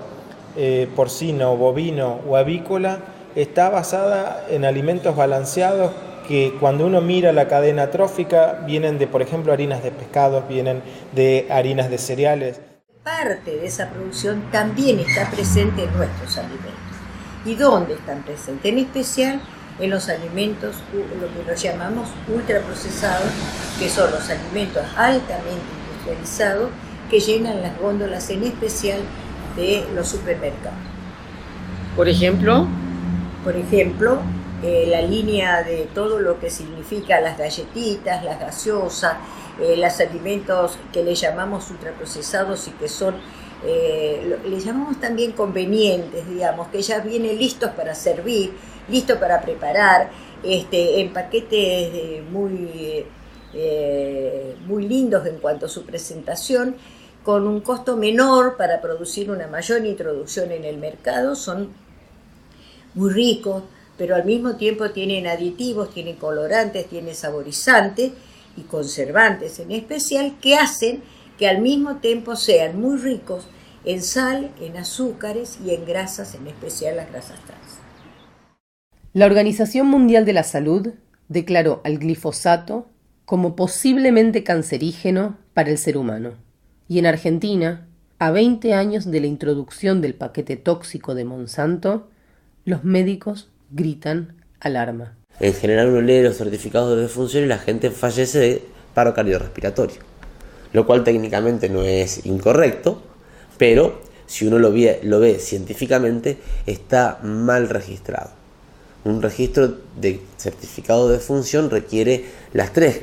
porcino, bovino o avícola, está basada en alimentos balanceados que cuando uno mira la cadena trófica vienen de, por ejemplo, harinas de pescados, vienen de harinas de cereales. Parte de esa producción también está presente en nuestros alimentos. ¿Y dónde están presentes? En especial en los alimentos, lo que los llamamos ultraprocesados, que son los alimentos altamente industrializados que llenan las góndolas, en especial de los supermercados. Por ejemplo, la línea de todo lo que significa las galletitas, las gaseosas, los alimentos que le llamamos ultraprocesados y que son, le llamamos también convenientes, digamos, que ya vienen listos para servir, listos para preparar, en paquetes muy lindos en cuanto a su presentación, con un costo menor para producir una mayor introducción en el mercado, son muy ricos, pero al mismo tiempo tienen aditivos, tienen colorantes, tienen saborizantes y conservantes en especial, que hacen que al mismo tiempo sean muy ricos en sal, en azúcares y en grasas, en especial las grasas trans. La Organización Mundial de la Salud declaró al glifosato como posiblemente cancerígeno para el ser humano. Y en Argentina, a 20 años de la introducción del paquete tóxico de Monsanto, los médicos gritan alarma. En general uno lee los certificados de defunción y la gente fallece de paro cardiorrespiratorio, lo cual técnicamente no es incorrecto, pero si uno lo ve científicamente está mal registrado. Un registro de certificado de defunción requiere las 3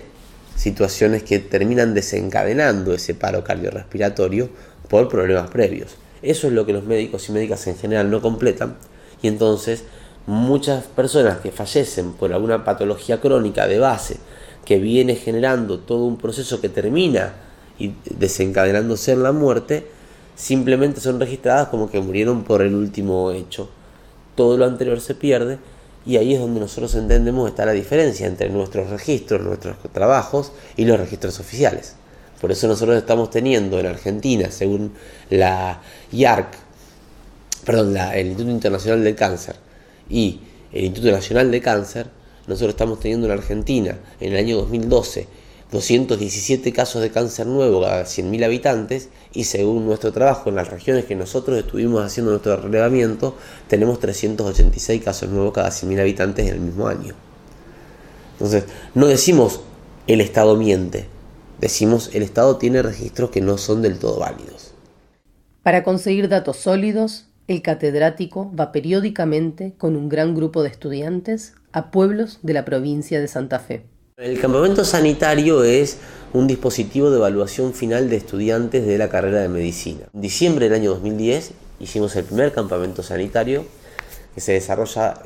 situaciones que terminan desencadenando ese paro cardiorrespiratorio por problemas previos. Eso es lo que los médicos y médicas en general no completan, y entonces muchas personas que fallecen por alguna patología crónica de base que viene generando todo un proceso que termina y desencadenándose en la muerte, simplemente son registradas como que murieron por el último hecho. Todo lo anterior se pierde, y ahí es donde nosotros entendemos está la diferencia entre nuestros registros, nuestros trabajos y los registros oficiales. Por eso nosotros estamos teniendo en Argentina, según la IARC, el Instituto Internacional del Cáncer y el Instituto Nacional de Cáncer, nosotros estamos teniendo en Argentina en el año 2012 217 casos de cáncer nuevo cada 100.000 habitantes, y según nuestro trabajo en las regiones que nosotros estuvimos haciendo nuestro relevamiento, tenemos 386 casos nuevos cada 100.000 habitantes en el mismo año. Entonces, no decimos el Estado miente, decimos el Estado tiene registros que no son del todo válidos. Para conseguir datos sólidos, el catedrático va periódicamente con un gran grupo de estudiantes a pueblos de la provincia de Santa Fe. El campamento sanitario es un dispositivo de evaluación final de estudiantes de la carrera de medicina. En diciembre del año 2010 hicimos el primer campamento sanitario, que se desarrolla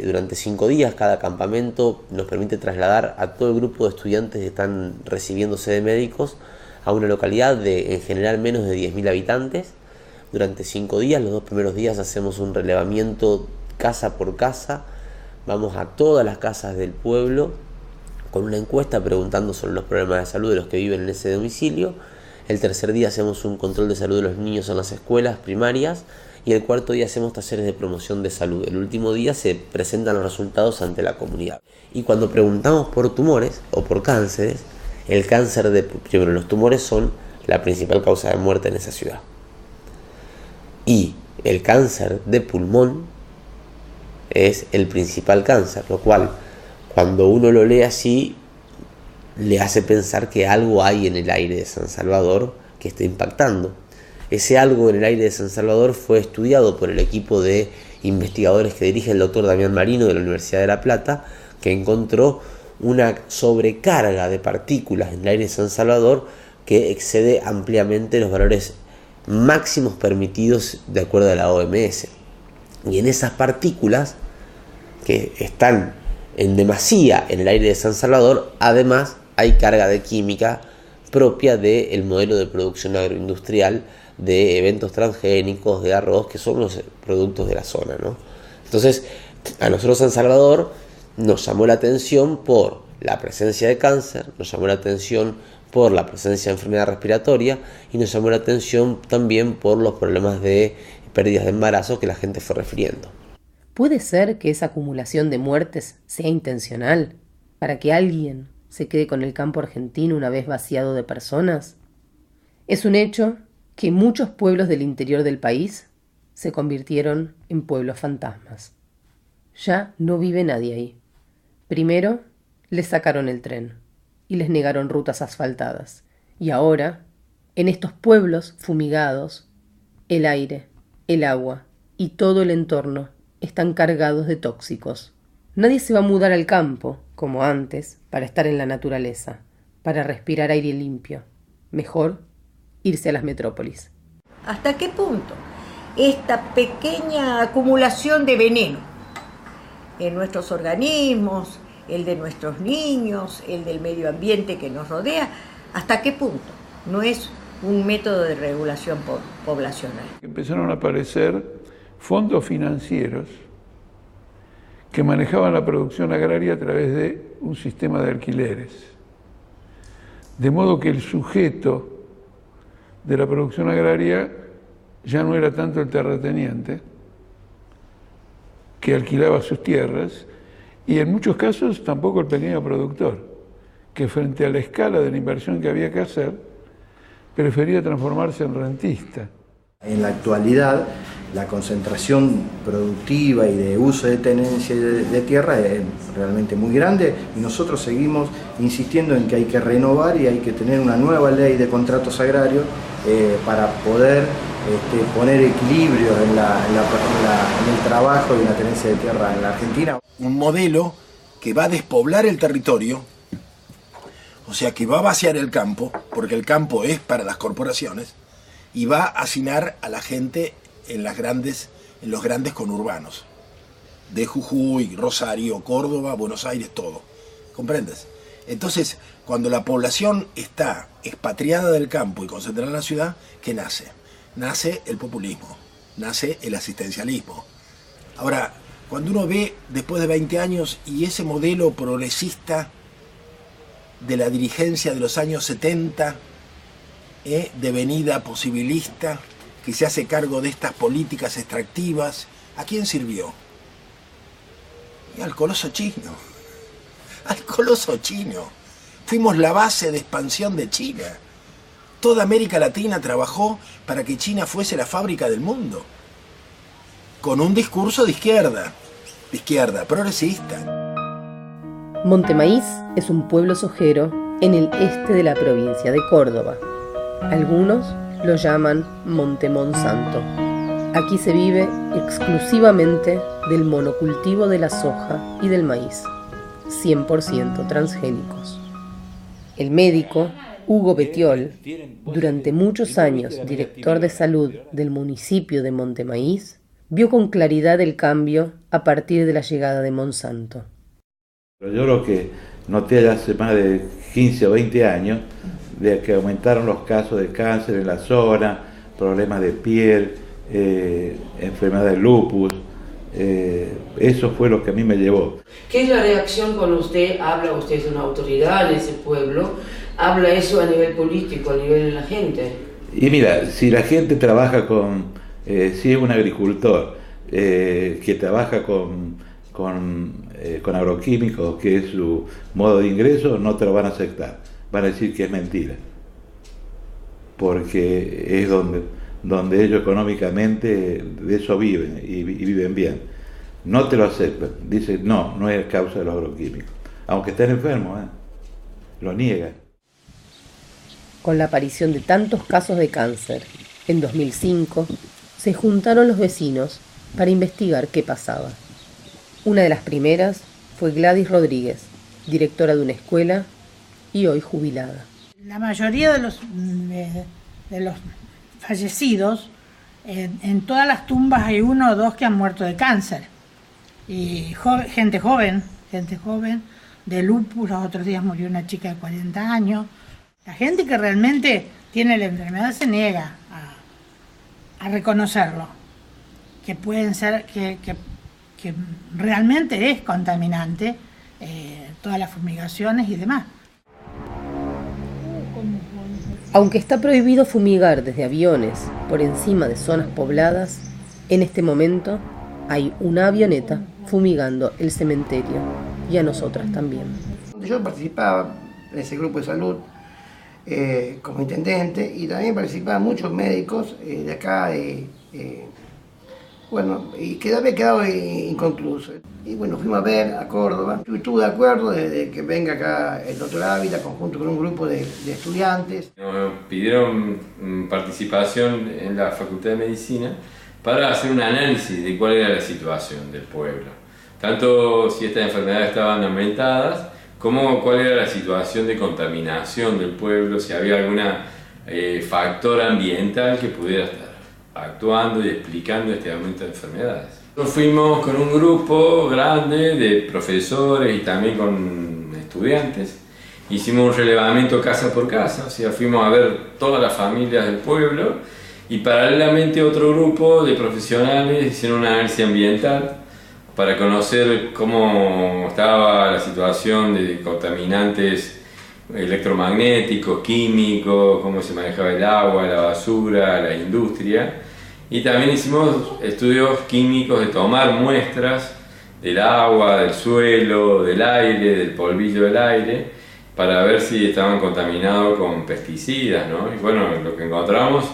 durante 5 días. Cada campamento nos permite trasladar a todo el grupo de estudiantes que están recibiéndose de médicos a una localidad de en general menos de 10.000 habitantes. Durante 5 días, los 2 primeros días hacemos un relevamiento casa por casa, vamos a todas las casas del pueblo con una encuesta preguntando sobre los problemas de salud de los que viven en ese domicilio. El tercer día hacemos un control de salud de los niños en las escuelas primarias, y el cuarto día hacemos talleres de promoción de salud. El último día se presentan los resultados ante la comunidad. Y cuando preguntamos por tumores o por cánceres, primero los tumores son la principal causa de muerte en esa ciudad. Y el cáncer de pulmón es el principal cáncer, lo cual cuando uno lo lee así le hace pensar que algo hay en el aire de San Salvador que está impactando. Ese algo en el aire de San Salvador fue estudiado por el equipo de investigadores que dirige el doctor Damián Marino de la Universidad de La Plata, que encontró una sobrecarga de partículas en el aire de San Salvador que excede ampliamente los valores máximos permitidos de acuerdo a la OMS. Y en esas partículas que están en demasía en el aire de San Salvador, además hay carga de química propia del modelo de producción agroindustrial de eventos transgénicos, de arroz, que son los productos de la zona, ¿no? Entonces, a nosotros San Salvador nos llamó la atención por la presencia de cáncer, nos llamó la atención por la presencia de enfermedad respiratoria y nos llamó la atención también por los problemas de pérdidas de embarazo que la gente fue refiriendo. ¿Puede ser que esa acumulación de muertes sea intencional para que alguien se quede con el campo argentino una vez vaciado de personas? Es un hecho que muchos pueblos del interior del país se convirtieron en pueblos fantasmas. Ya no vive nadie ahí. Primero les sacaron el tren y les negaron rutas asfaltadas. Y ahora, en estos pueblos fumigados, el aire, el agua y todo el entorno están cargados de tóxicos. Nadie se va a mudar al campo, como antes, para estar en la naturaleza, para respirar aire limpio. Mejor irse a las metrópolis. ¿Hasta qué punto esta pequeña acumulación de veneno en nuestros organismos, el de nuestros niños, el del medio ambiente que nos rodea, hasta qué punto no es un método de regulación poblacional? Empezaron a aparecer fondos financieros que manejaban la producción agraria a través de un sistema de alquileres. De modo que el sujeto de la producción agraria ya no era tanto el terrateniente, que alquilaba sus tierras, y en muchos casos tampoco el pequeño productor, que frente a la escala de la inversión que había que hacer, prefería transformarse en rentista. En la actualidad, la concentración productiva y de uso de tenencia de tierra es realmente muy grande y nosotros seguimos insistiendo en que hay que renovar y hay que tener una nueva ley de contratos agrarios para poder poner equilibrio en el trabajo y en la tenencia de tierra en la Argentina. Un modelo que va a despoblar el territorio, o sea que va a vaciar el campo, porque el campo es para las corporaciones, y va a hacinar a la gente en los grandes conurbanos, de Jujuy, Rosario, Córdoba, Buenos Aires, todo. ¿Comprendes? Entonces, cuando la población está expatriada del campo y concentrada en la ciudad, ¿qué nace? Nace el populismo, nace el asistencialismo. Ahora, cuando uno ve después de 20 años y ese modelo progresista de la dirigencia de los años 70, devenida posibilista, que se hace cargo de estas políticas extractivas, ¿a quién sirvió? Y al coloso chino. Al coloso chino. Fuimos la base de expansión de China. Toda América Latina trabajó para que China fuese la fábrica del mundo. Con un discurso de izquierda progresista. Montemaíz es un pueblo sojero en el este de la provincia de Córdoba. Algunos lo llaman Monte Monsanto. Aquí se vive exclusivamente del monocultivo de la soja y del maíz, 100% transgénicos. El médico Hugo Betiol, durante muchos años director de salud del municipio de Montemaíz, vio con claridad el cambio a partir de la llegada de Monsanto. Yo lo que noté hace más de 15 o 20 años, de que aumentaron los casos de cáncer en la zona, problemas de piel, enfermedad de lupus, eso fue lo que a mí me llevó. ¿Qué es la reacción cuando usted habla, usted es una autoridad en ese pueblo, habla eso a nivel político, a nivel de la gente? Y mira, si la gente trabaja si es un agricultor que trabaja con agroquímicos, que es su modo de ingreso, no te lo van a aceptar. Van a decir que es mentira. Porque es donde ellos económicamente de eso viven y viven bien. No te lo aceptan. Dicen, no es causa de los agroquímicos. Aunque estén enfermos, lo niegan. Con la aparición de tantos casos de cáncer, en 2005, se juntaron los vecinos para investigar qué pasaba. Una de las primeras fue Gladys Rodríguez, directora de una escuela y hoy jubilada. La mayoría de los fallecidos, en todas las tumbas hay 1 o 2 que han muerto de cáncer. Y gente joven, de lupus. Los otros días murió una chica de 40 años. La gente que realmente tiene la enfermedad se niega a reconocerlo, que pueden ser, que realmente es contaminante, todas las fumigaciones y demás. Aunque está prohibido fumigar desde aviones por encima de zonas pobladas, en este momento hay una avioneta fumigando el cementerio y a nosotras también. Yo participaba en ese grupo de salud como intendente y también participaban muchos médicos de acá, y que había quedado inconcluso. Y bueno, fuimos a ver a Córdoba. Yo estuve de acuerdo de que venga acá el doctor Ávila conjunto con un grupo de estudiantes. Nos pidieron participación en la Facultad de Medicina para hacer un análisis de cuál era la situación del pueblo. Tanto si estas enfermedades estaban aumentadas, como cuál era la situación de contaminación del pueblo, si había algún factor ambiental que pudiera estar actuando y explicando este aumento de enfermedades. Nosotros fuimos con un grupo grande de profesores y también con estudiantes. Hicimos un relevamiento casa por casa, o sea, fuimos a ver todas las familias del pueblo y paralelamente otro grupo de profesionales hicieron un análisis ambiental para conocer cómo estaba la situación de contaminantes electromagnéticos, químicos, cómo se manejaba el agua, la basura, la industria. Y también hicimos estudios químicos de tomar muestras del agua, del suelo, del aire, del polvillo del aire, para ver si estaban contaminados con pesticidas, ¿no? Y bueno, lo que encontramos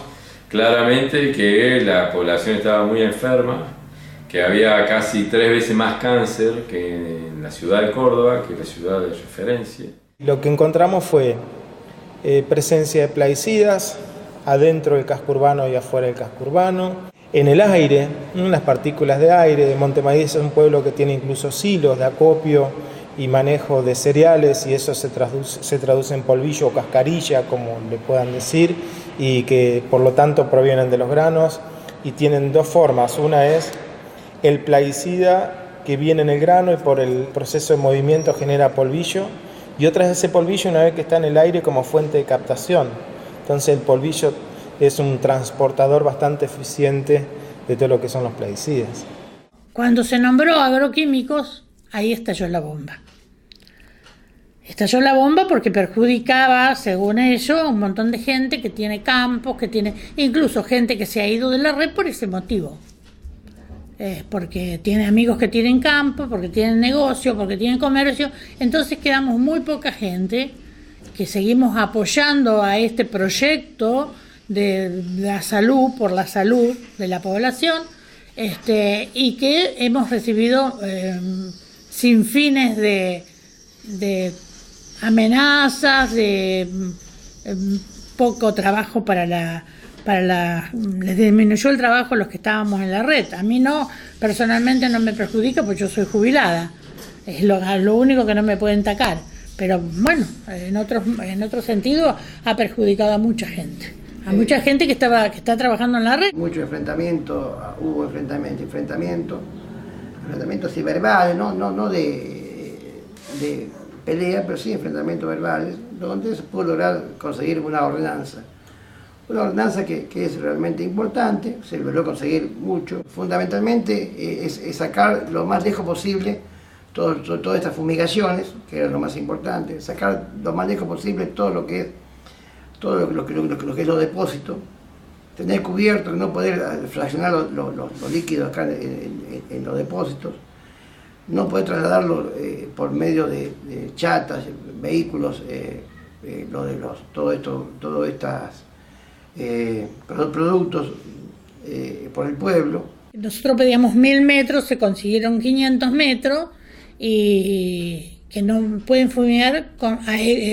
claramente que la población estaba muy enferma, que había casi 3 veces más cáncer que en la ciudad de Córdoba, que es la ciudad de referencia. Lo que encontramos fue presencia de plaguicidas adentro del casco urbano y afuera del casco urbano. En el aire, unas partículas de aire. Montemaíz es un pueblo que tiene incluso silos de acopio y manejo de cereales, y eso se traduce en polvillo o cascarilla, como le puedan decir, y que por lo tanto provienen de los granos y tienen 2 formas. Una es el plaguicida que viene en el grano y por el proceso de movimiento genera polvillo, y otra es ese polvillo una vez que está en el aire como fuente de captación. Entonces el polvillo es un transportador bastante eficiente de todo lo que son los plaguicidas. Cuando se nombró agroquímicos, ahí estalló la bomba. Estalló la bomba porque perjudicaba, según ellos, a un montón de gente que tiene campos, que tiene incluso gente que se ha ido de la red por ese motivo. Porque tiene amigos que tienen campo, porque tienen negocio, porque tienen comercio. Entonces quedamos muy poca gente que seguimos apoyando a este proyecto de la salud, por la salud de la población, y que hemos recibido sin fines de amenazas, de poco trabajo les disminuyó el trabajo a los que estábamos en la red. A mí no, personalmente no me perjudica porque yo soy jubilada, es lo único que no me pueden tacar, pero bueno, en otro sentido ha perjudicado a mucha gente. A mucha gente que está trabajando en la red. Mucho enfrentamiento, hubo enfrentamientos sí verbales, no de pelea, pero sí enfrentamientos verbales, donde se pudo lograr conseguir una ordenanza. Una ordenanza que es realmente importante, se logró conseguir mucho. Fundamentalmente es sacar lo más lejos posible todas estas fumigaciones, que era lo más importante, sacar lo más lejos posible todo lo que es los depósitos, tener cubierto, no poder fraccionar los líquidos acá en los depósitos, no poder trasladarlos por medio de chatas, vehículos, todos estos productos por el pueblo. Nosotros pedíamos 1000 metros, se consiguieron 500 metros y que no pueden fumigar con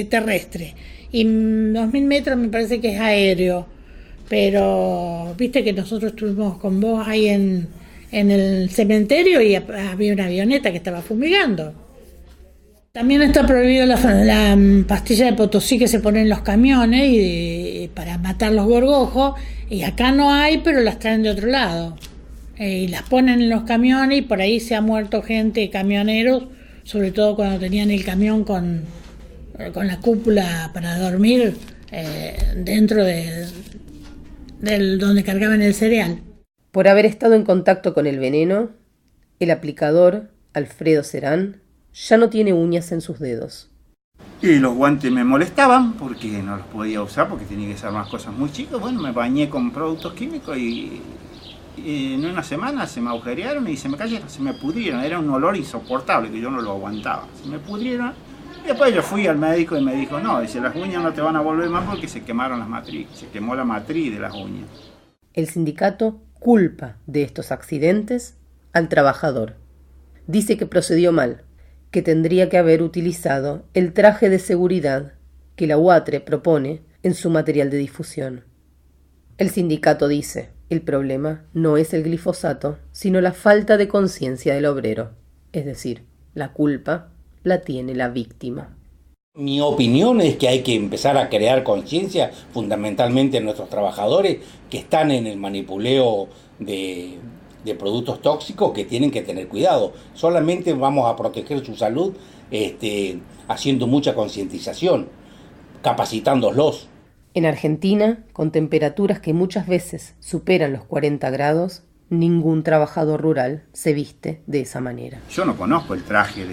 terrestre. Y 2000 metros me parece que es aéreo, pero viste que nosotros estuvimos con vos ahí en el cementerio y había una avioneta que estaba fumigando. También está prohibido la pastilla de Potosí que se pone en los camiones para matar los gorgojos, y acá no hay, pero las traen de otro lado. Y las ponen en los camiones y por ahí se ha muerto gente, camioneros, sobre todo cuando tenían el camión con la cúpula para dormir dentro del donde cargaban el cereal. Por haber estado en contacto con el veneno, el aplicador, Alfredo Serán, ya no tiene uñas en sus dedos. Y los guantes me molestaban porque no los podía usar porque tenía que ser más cosas muy chicas. Bueno, me bañé con productos químicos y en una semana se me agujerearon y se me cayeron, se me pudrieron. Era un olor insoportable que yo no lo aguantaba. Se me pudrieron. Y después yo fui al médico y me dijo, no, dice, las uñas no te van a volver más porque se quemaron las matrices. Se quemó la matriz de las uñas. El sindicato culpa de estos accidentes al trabajador. Dice que procedió mal, que tendría que haber utilizado el traje de seguridad que la UATRE propone en su material de difusión. El sindicato dice, el problema no es el glifosato, sino la falta de conciencia del obrero. Es decir, la culpa la tiene la víctima. Mi opinión es que hay que empezar a crear conciencia, fundamentalmente en nuestros trabajadores que están en el manipuleo de productos tóxicos, que tienen que tener cuidado. Solamente vamos a proteger su salud haciendo mucha concientización, capacitándolos. En Argentina, con temperaturas que muchas veces superan los 40 grados, ningún trabajador rural se viste de esa manera. Yo no conozco el traje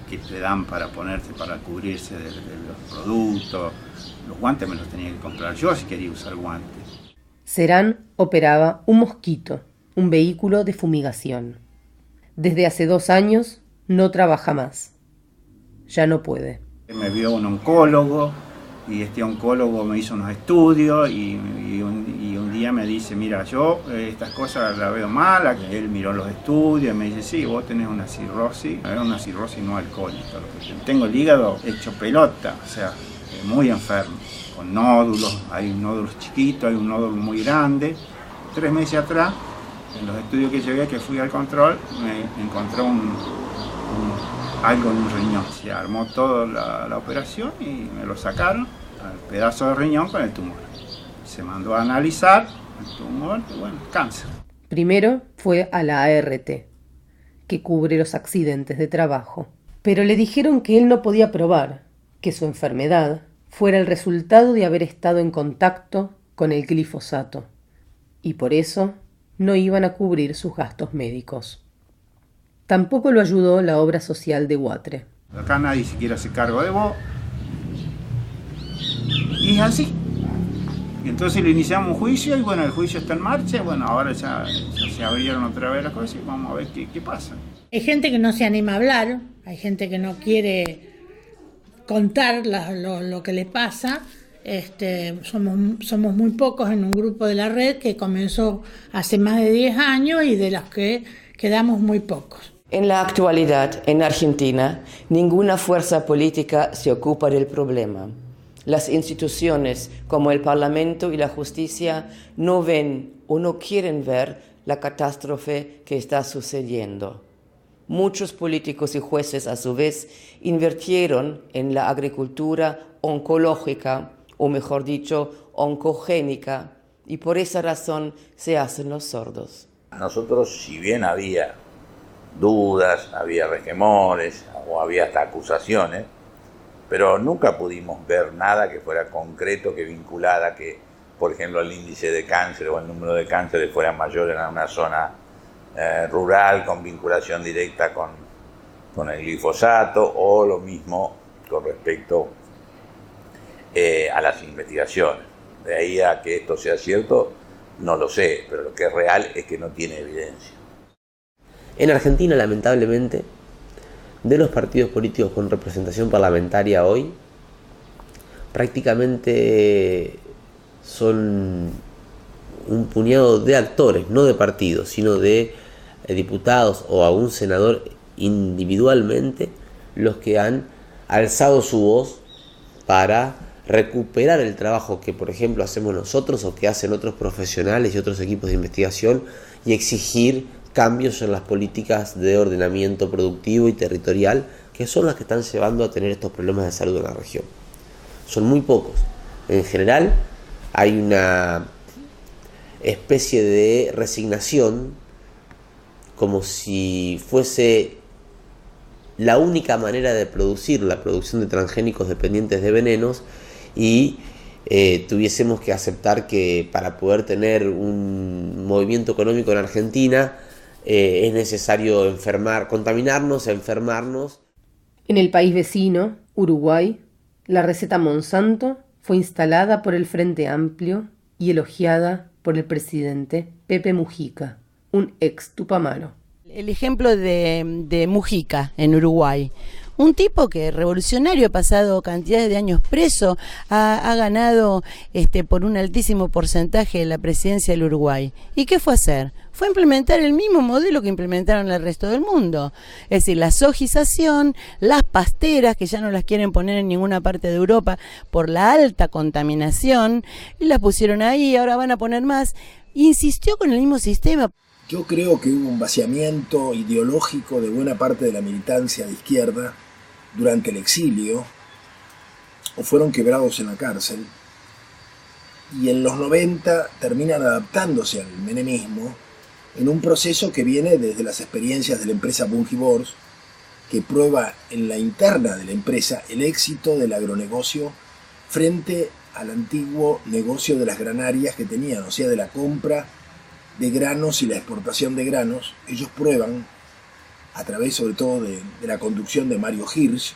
que te dan para ponerse, para cubrirse de los productos. Los guantes me los tenía que comprar yo si quería usar guantes. Serán operaba un Mosquito, un vehículo de fumigación. Desde hace 2 años no trabaja más. Ya no puede. Me vio un oncólogo y este oncólogo me hizo unos estudios y un día me dice, mira, yo estas cosas las veo mal. Él miró los estudios y me dice, sí, vos tenés una cirrosis no alcohólica. Tengo el hígado hecho pelota, o sea, muy enfermo, con nódulos, hay nódulos chiquitos, hay un nódulo muy grande. 3 meses atrás, en los estudios que llevé, que fui al control, me encontró algo en un riñón. Se armó toda la operación y me lo sacaron al pedazo de riñón con el tumor. Se mandó a analizar el tumor y bueno, cáncer. Primero fue a la ART, que cubre los accidentes de trabajo. Pero le dijeron que él no podía probar que su enfermedad fuera el resultado de haber estado en contacto con el glifosato. Y por eso no iban a cubrir sus gastos médicos. Tampoco lo ayudó la obra social de UATRE. Acá nadie se quiere hacer cargo de vos. Y es así. Y entonces le iniciamos un juicio y bueno, el juicio está en marcha. Bueno, ahora ya se abrieron otra vez las cosas y vamos a ver qué pasa. Hay gente que no se anima a hablar, hay gente que no quiere contar lo que le pasa. Somos muy pocos en un grupo de la red que comenzó hace más de 10 años y de los que quedamos muy pocos. En la actualidad, en Argentina, ninguna fuerza política se ocupa del problema. Las instituciones como el Parlamento y la justicia no ven o no quieren ver la catástrofe que está sucediendo. Muchos políticos y jueces, a su vez, invirtieron en la agricultura oncológica, o mejor dicho, oncogénica, y por esa razón se hacen los sordos. Nosotros, si bien había dudas, había resquemores o había hasta acusaciones, pero nunca pudimos ver nada que fuera concreto, que vinculara que, por ejemplo, el índice de cáncer o el número de cánceres fuera mayor en una zona rural con vinculación directa con el glifosato, o lo mismo con respecto a las investigaciones. De ahí a que esto sea cierto, no lo sé, pero lo que es real es que no tiene evidencia. En Argentina, lamentablemente, de los partidos políticos con representación parlamentaria hoy, prácticamente son un puñado de actores, no de partidos, sino de diputados o a un senador individualmente, los que han alzado su voz para recuperar el trabajo que, por ejemplo, hacemos nosotros o que hacen otros profesionales y otros equipos de investigación, y exigir cambios en las políticas de ordenamiento productivo y territorial, que son las que están llevando a tener estos problemas de salud en la región. Son muy pocos. En general hay una especie de resignación, como si fuese la única manera de producir la producción de transgénicos dependientes de venenos, y tuviésemos que aceptar que para poder tener un movimiento económico en Argentina es necesario contaminarnos, enfermarnos. En el país vecino, Uruguay, la receta Monsanto fue instalada por el Frente Amplio y elogiada por el presidente Pepe Mujica, un ex Tupamaro. El ejemplo de Mujica en Uruguay. Un tipo que revolucionario, ha pasado cantidades de años preso, ha ganado por un altísimo porcentaje la presidencia del Uruguay. ¿Y qué fue a hacer? Fue implementar el mismo modelo que implementaron el resto del mundo. Es decir, la sojización, las pasteras, que ya no las quieren poner en ninguna parte de Europa por la alta contaminación, y las pusieron ahí, ahora van a poner más. Insistió con el mismo sistema. Yo creo que hubo un vaciamiento ideológico de buena parte de la militancia de izquierda durante el exilio, o fueron quebrados en la cárcel, y en los 90 terminan adaptándose al menemismo en un proceso que viene desde las experiencias de la empresa Bungibors, que prueba en la interna de la empresa el éxito del agronegocio frente al antiguo negocio de las granarias que tenían, o sea, de la compra de granos y la exportación de granos. Ellos prueban, a través sobre todo de la conducción de Mario Hirsch,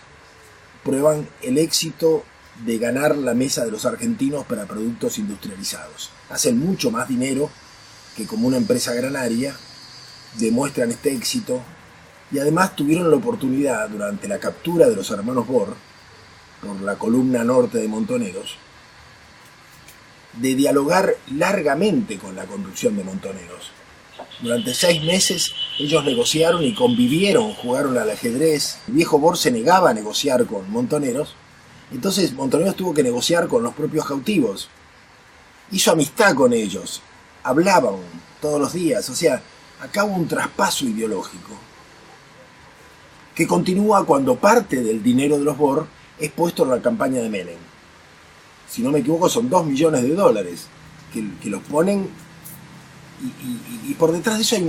prueban el éxito de ganar la mesa de los argentinos para productos industrializados. Hacen mucho más dinero que como una empresa granaria, demuestran este éxito, y además tuvieron la oportunidad durante la captura de los hermanos Bor por la columna norte de Montoneros de dialogar largamente con la conducción de Montoneros. Durante 6 meses ellos negociaron y convivieron, jugaron al ajedrez. El viejo Bor se negaba a negociar con Montoneros, entonces Montoneros tuvo que negociar con los propios cautivos. Hizo amistad con ellos, hablaban todos los días, o sea, acá hubo un traspaso ideológico que continúa cuando parte del dinero de los Bor es puesto en la campaña de Menem. Si no me equivoco, son $2 millones que los ponen, y por detrás de eso hay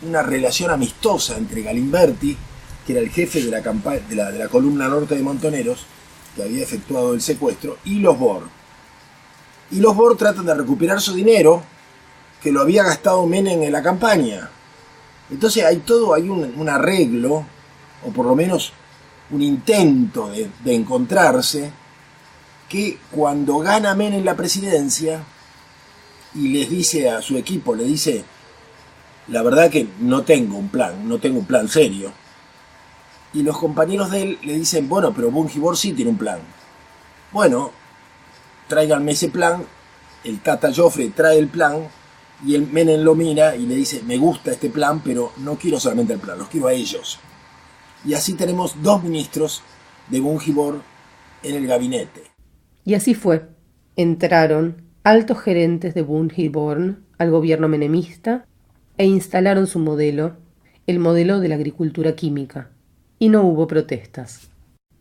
una relación amistosa entre Galimberti, que era el jefe de la columna norte de Montoneros, que había efectuado el secuestro, y los Bor. Y los Bor tratan de recuperar su dinero que lo había gastado Menem en la campaña. Entonces hay un arreglo, o por lo menos un intento de encontrarse, que cuando gana Menem la presidencia y les dice a su equipo, le dice, la verdad que no tengo un plan serio. Y los compañeros de él le dicen, bueno, pero Bungibor sí tiene un plan. Bueno, tráiganme ese plan. El Tata Joffre trae el plan y el Menem lo mira y le dice, me gusta este plan, pero no quiero solamente el plan, los quiero a ellos. Y así tenemos 2 ministros de Bungibor en el gabinete. Y así fue. Entraron altos gerentes de Bungibor al gobierno menemista e instalaron su modelo, el modelo de la agricultura química. Y no hubo protestas.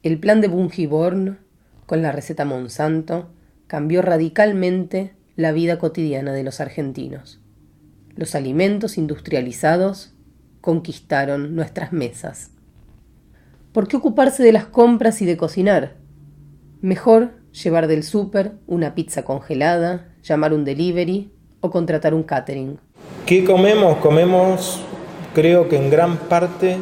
El plan de Bungibor, con la receta Monsanto, cambió radicalmente la vida cotidiana de los argentinos. Los alimentos industrializados conquistaron nuestras mesas. ¿Por qué ocuparse de las compras y de cocinar? Mejor llevar del súper una pizza congelada, llamar un delivery o contratar un catering. ¿Qué comemos? Comemos, creo que en gran parte,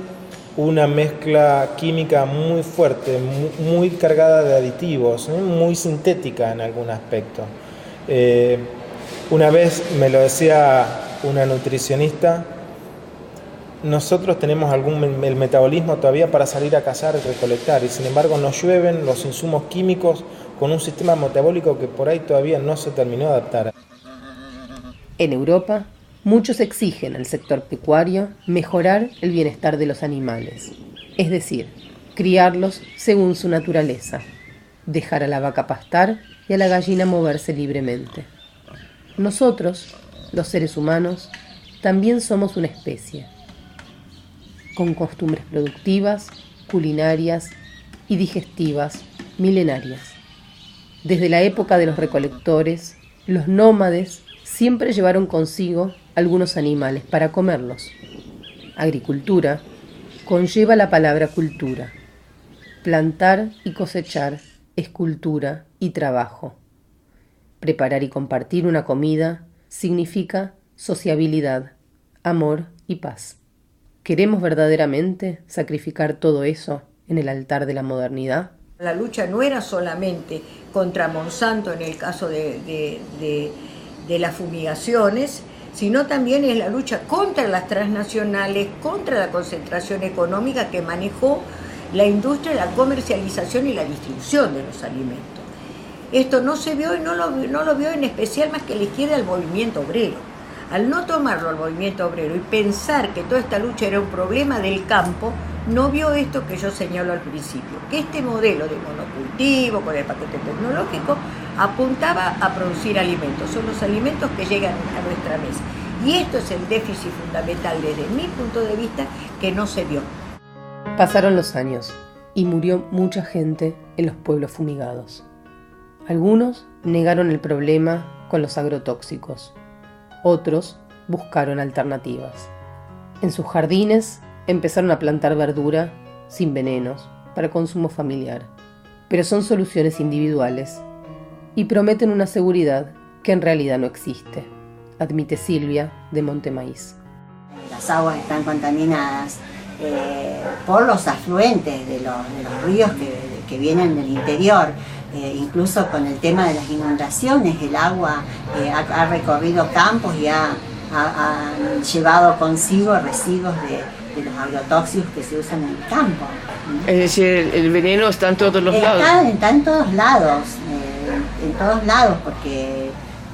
una mezcla química muy fuerte, muy cargada de aditivos, muy sintética en algún aspecto. Una vez me lo decía una nutricionista, nosotros tenemos el metabolismo todavía para salir a cazar y recolectar, y sin embargo nos llueven los insumos químicos con un sistema metabólico que por ahí todavía no se terminó de adaptar. En Europa, muchos exigen al sector pecuario mejorar el bienestar de los animales, es decir, criarlos según su naturaleza, dejar a la vaca pastar y a la gallina moverse libremente. Nosotros, los seres humanos, también somos una especie, con costumbres productivas, culinarias y digestivas milenarias. Desde la época de los recolectores, los nómades siempre llevaron consigo algunos animales para comerlos. Agricultura conlleva la palabra cultura. Plantar y cosechar es cultura y trabajo. Preparar y compartir una comida significa sociabilidad, amor y paz. ¿Queremos verdaderamente sacrificar todo eso en el altar de la modernidad? La lucha no era solamente contra Monsanto en el caso de las fumigaciones, sino también es la lucha contra las transnacionales, contra la concentración económica que manejó la industria, la comercialización y la distribución de los alimentos. Esto no se vio y no lo vio en especial más que la izquierda del movimiento obrero. Al no tomarlo al movimiento obrero y pensar que toda esta lucha era un problema del campo, no vio esto que yo señalo al principio, que este modelo de monocultivo con el paquete tecnológico apuntaba a producir alimentos, son los alimentos que llegan a nuestra mesa. Y esto es el déficit fundamental desde mi punto de vista que no se vio. Pasaron los años y murió mucha gente en los pueblos fumigados. Algunos negaron el problema con los agrotóxicos, otros buscaron alternativas. En sus jardines empezaron a plantar verdura sin venenos para consumo familiar, pero son soluciones individuales y prometen una seguridad que en realidad no existe, admite Silvia de Montemaíz. Las aguas están contaminadas por los afluentes de los ríos que vienen del interior. Incluso con el tema de las inundaciones, el agua ha recorrido campos y ha llevado consigo residuos de los agrotóxicos que se usan en el campo. Es decir, el veneno está en todos los lados. Está en todos lados,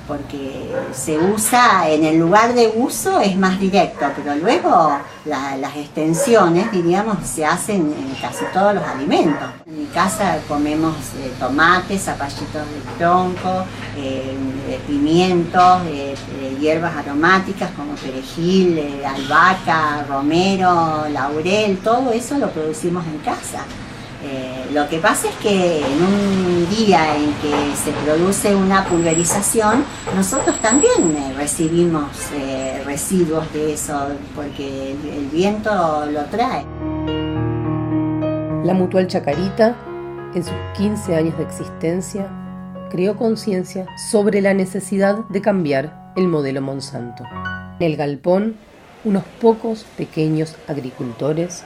porque se usa, en el lugar de uso es más directo, pero luego las extensiones, diríamos, se hacen en casi todos los alimentos. En mi casa comemos tomates, zapallitos de tronco, pimientos, hierbas aromáticas como perejil, albahaca, romero, laurel, todo eso lo producimos en casa. Lo que pasa es que en un día en que se produce una pulverización, nosotros también recibimos residuos de eso, porque el viento lo trae. La Mutual Chacarita, en sus 15 años de existencia, creó conciencia sobre la necesidad de cambiar el modelo Monsanto. En el galpón, unos pocos pequeños agricultores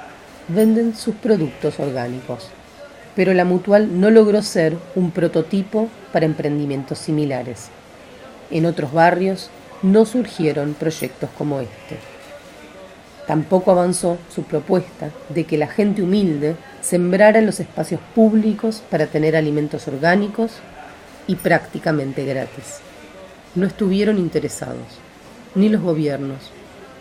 venden sus productos orgánicos, pero la Mutual no logró ser un prototipo para emprendimientos similares. En otros barrios no surgieron proyectos como este. Tampoco avanzó su propuesta de que la gente humilde sembrara en los espacios públicos para tener alimentos orgánicos y prácticamente gratis. No estuvieron interesados, ni los gobiernos,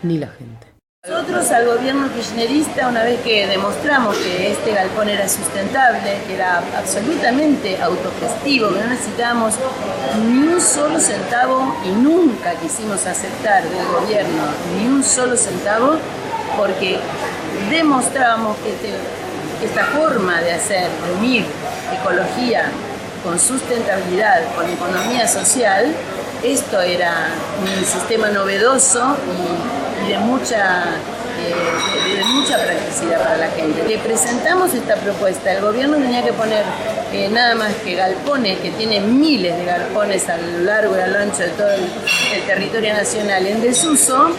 ni la gente. Nosotros al gobierno kirchnerista, una vez que demostramos que este galpón era sustentable, que era absolutamente autogestivo, que no necesitábamos ni un solo centavo y nunca quisimos aceptar del gobierno ni un solo centavo, porque demostrábamos que esta forma de hacer, de unir ecología con sustentabilidad, con economía social, esto era un sistema novedoso y de mucha practicidad para la gente. Le presentamos esta propuesta, el gobierno tenía que poner nada más que galpones, que tiene miles de galpones a lo largo y a lo ancho de todo el territorio nacional en desuso,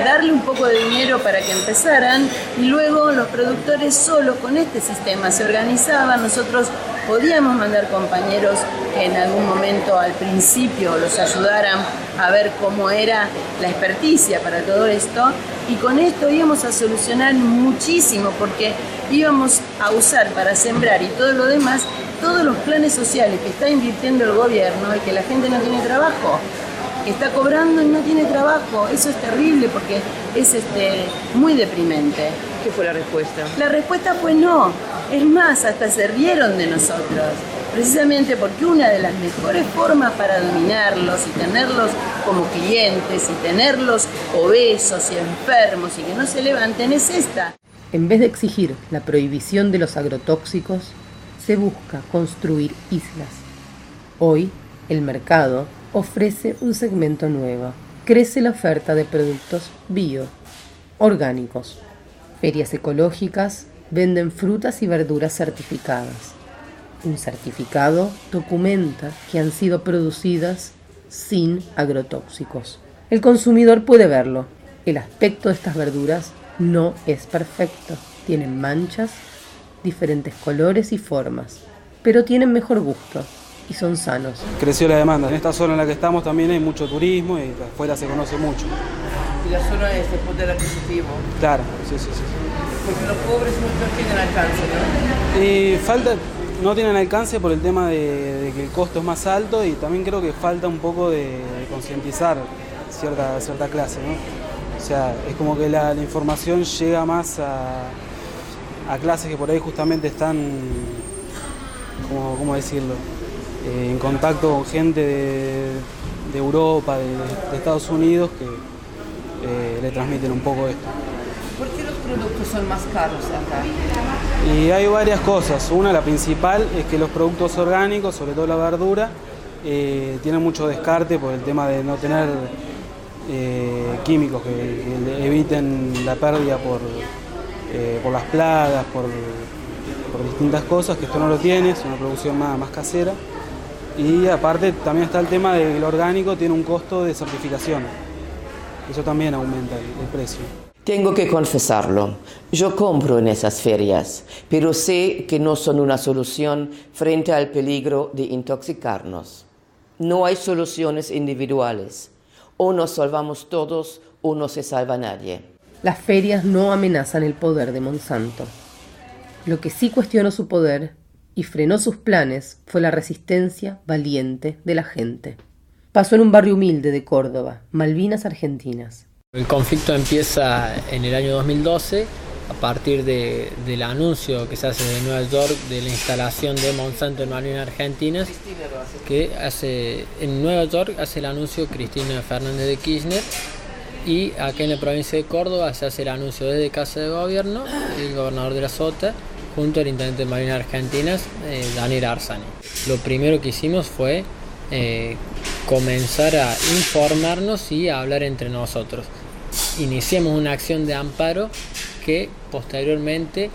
darle un poco de dinero para que empezaran y luego los productores solos con este sistema se organizaban. Nosotros podíamos mandar compañeros que en algún momento al principio los ayudaran a ver cómo era la experticia para todo esto, y con esto íbamos a solucionar muchísimo, porque íbamos a usar para sembrar y todo lo demás todos los planes sociales que está invirtiendo el gobierno y que la gente no tiene trabajo, que está cobrando y no tiene trabajo. Eso es terrible porque es muy deprimente. ¿Qué fue la respuesta? La respuesta fue no. Es más, hasta se rieron de nosotros, precisamente porque una de las mejores formas para dominarlos y tenerlos como clientes y tenerlos obesos y enfermos y que no se levanten es esta. En vez de exigir la prohibición de los agrotóxicos, se busca construir islas. Hoy, el mercado ofrece un segmento nuevo. Crece la oferta de productos bio, orgánicos. Ferias ecológicas venden frutas y verduras certificadas. Un certificado documenta que han sido producidas sin agrotóxicos. El consumidor puede verlo. El aspecto de estas verduras no es perfecto. Tienen manchas, diferentes colores y formas, pero tienen mejor gusto y son sanos. Creció la demanda. En esta zona en la que estamos también hay mucho turismo y afuera se conoce mucho. Y la zona es de poder adquisitivo. Claro, sí. Porque los pobres no tienen alcance, ¿no? Y no tienen alcance por el tema de que el costo es más alto y también creo que falta un poco de concientizar cierta clase, ¿no? O sea, es como que la información llega más a clases que por ahí justamente están, ¿cómo decirlo? En contacto con gente de Europa, de Estados Unidos, que le transmiten un poco esto. ¿Por qué los productos son más caros acá? Y hay varias cosas. Una, la principal, es que los productos orgánicos, sobre todo la verdura, tienen mucho descarte por el tema de no tener químicos que eviten la pérdida por las plagas, por distintas cosas, que esto no lo tiene, es una producción más casera. Y aparte también está el tema de que el orgánico tiene un costo de certificación. Eso también aumenta el precio. Tengo que confesarlo, yo compro en esas ferias, pero sé que no son una solución frente al peligro de intoxicarnos. No hay soluciones individuales. O nos salvamos todos o no se salva nadie. Las ferias no amenazan el poder de Monsanto. Lo que sí cuestionó su poder y frenó sus planes fue la resistencia valiente de la gente. Pasó en un barrio humilde de Córdoba, Malvinas Argentinas. El conflicto empieza en el año 2012 a partir del anuncio que se hace de Nueva York de la instalación de Monsanto en Malvinas Argentinas, que en Nueva York hace el anuncio Cristina Fernández de Kirchner, y acá en la provincia de Córdoba se hace el anuncio desde Casa de Gobierno, el gobernador de la Sota, junto al intendente de Malvinas Argentinas, Daniel Arzani. Lo primero que hicimos fue comenzar a informarnos y a hablar entre nosotros. Iniciamos una acción de amparo que posteriormente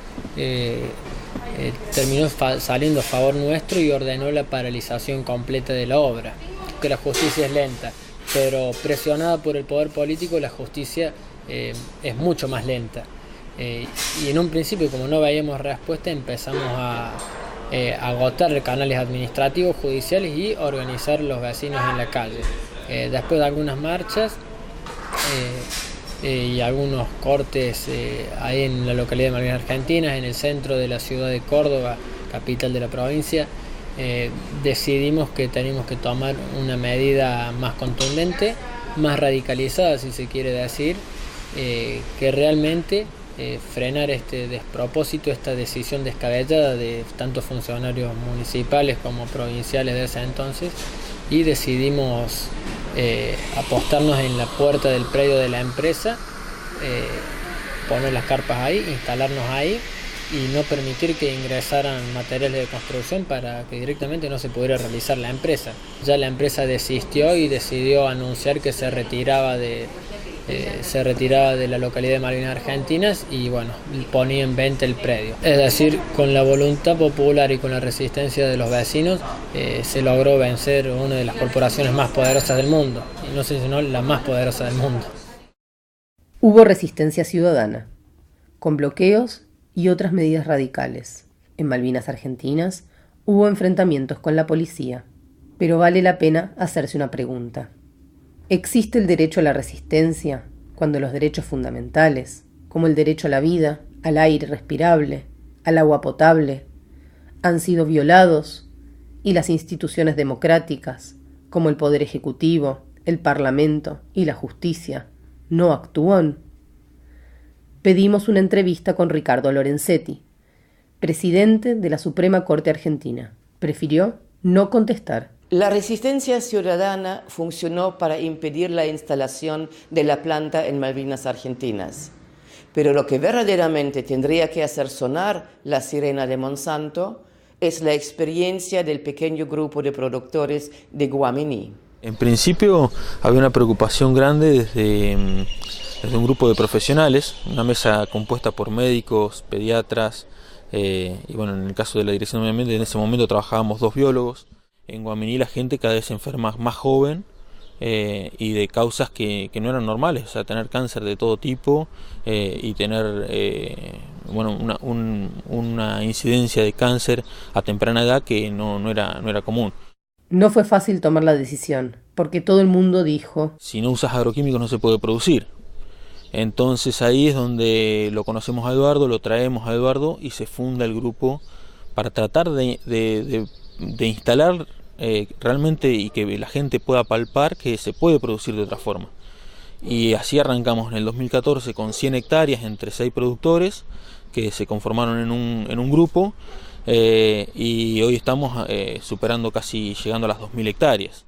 terminó saliendo a favor nuestro y ordenó la paralización completa de la obra. Que la justicia es lenta, pero presionada por el poder político la justicia es mucho más lenta. Y en un principio, como no veíamos respuesta, empezamos a agotar canales administrativos, judiciales y organizar los vecinos en la calle. Después de algunas marchas y algunos cortes ahí en la localidad de Malvinas Argentinas, en el centro de la ciudad de Córdoba, capital de la provincia, decidimos que teníamos que tomar una medida más contundente, más radicalizada, si se quiere decir, que realmente frenar este despropósito, esta decisión descabellada de tantos funcionarios municipales como provinciales de ese entonces, y decidimos apostarnos en la puerta del predio de la empresa, poner las carpas ahí, instalarnos ahí y no permitir que ingresaran materiales de construcción para que directamente no se pudiera realizar la empresa. Ya la empresa desistió y decidió anunciar que se retiraba de la localidad de Malvinas Argentinas y bueno, ponía en venta el predio. Es decir, con la voluntad popular y con la resistencia de los vecinos se logró vencer una de las corporaciones más poderosas del mundo, y no sé si no la más poderosa del mundo. Hubo resistencia ciudadana, con bloqueos y otras medidas radicales. En Malvinas Argentinas hubo enfrentamientos con la policía, pero vale la pena hacerse una pregunta. ¿Existe el derecho a la resistencia cuando los derechos fundamentales, como el derecho a la vida, al aire respirable, al agua potable, han sido violados y las instituciones democráticas, como el Poder Ejecutivo, el Parlamento y la Justicia, no actúan? Pedimos una entrevista con Ricardo Lorenzetti, presidente de la Suprema Corte Argentina. Prefirió no contestar. La resistencia ciudadana funcionó para impedir la instalación de la planta en Malvinas Argentinas. Pero lo que verdaderamente tendría que hacer sonar la sirena de Monsanto es la experiencia del pequeño grupo de productores de Guaminí. En principio había una preocupación grande desde un grupo de profesionales, una mesa compuesta por médicos, pediatras, y bueno, en el caso de la Dirección de Medio Ambiente en ese momento trabajábamos 2 biólogos. En Guaminí la gente cada vez se enferma más joven y de causas que no eran normales, o sea, tener cáncer de todo tipo y tener una incidencia de cáncer a temprana edad que no era común. No fue fácil tomar la decisión, porque todo el mundo dijo: si no usas agroquímicos no se puede producir. Entonces ahí es donde lo conocemos a Eduardo, lo traemos a Eduardo y se funda el grupo para tratar de instalar realmente y que la gente pueda palpar que se puede producir de otra forma. Y así arrancamos en el 2014 con 100 hectáreas entre 6 productores que se conformaron en un grupo y hoy estamos superando casi llegando a las 2.000 hectáreas.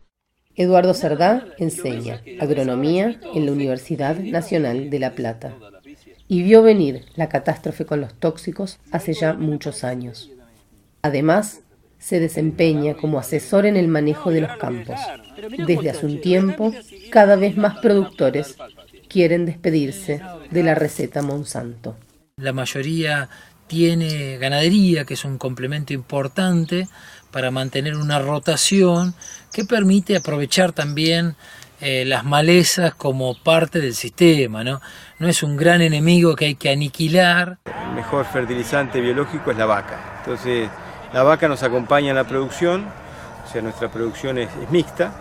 Eduardo Cerdá enseña agronomía en la Universidad Nacional de La Plata y vio venir la catástrofe con los tóxicos hace ya muchos años. Además, se desempeña como asesor en el manejo de los campos. Desde hace un tiempo, cada vez más productores quieren despedirse de la receta Monsanto. La mayoría tiene ganadería, que es un complemento importante para mantener una rotación que permite aprovechar también las malezas como parte del sistema, ¿no? No es un gran enemigo que hay que aniquilar. El mejor fertilizante biológico es la vaca. Entonces, la vaca nos acompaña en la producción, o sea, nuestra producción es mixta,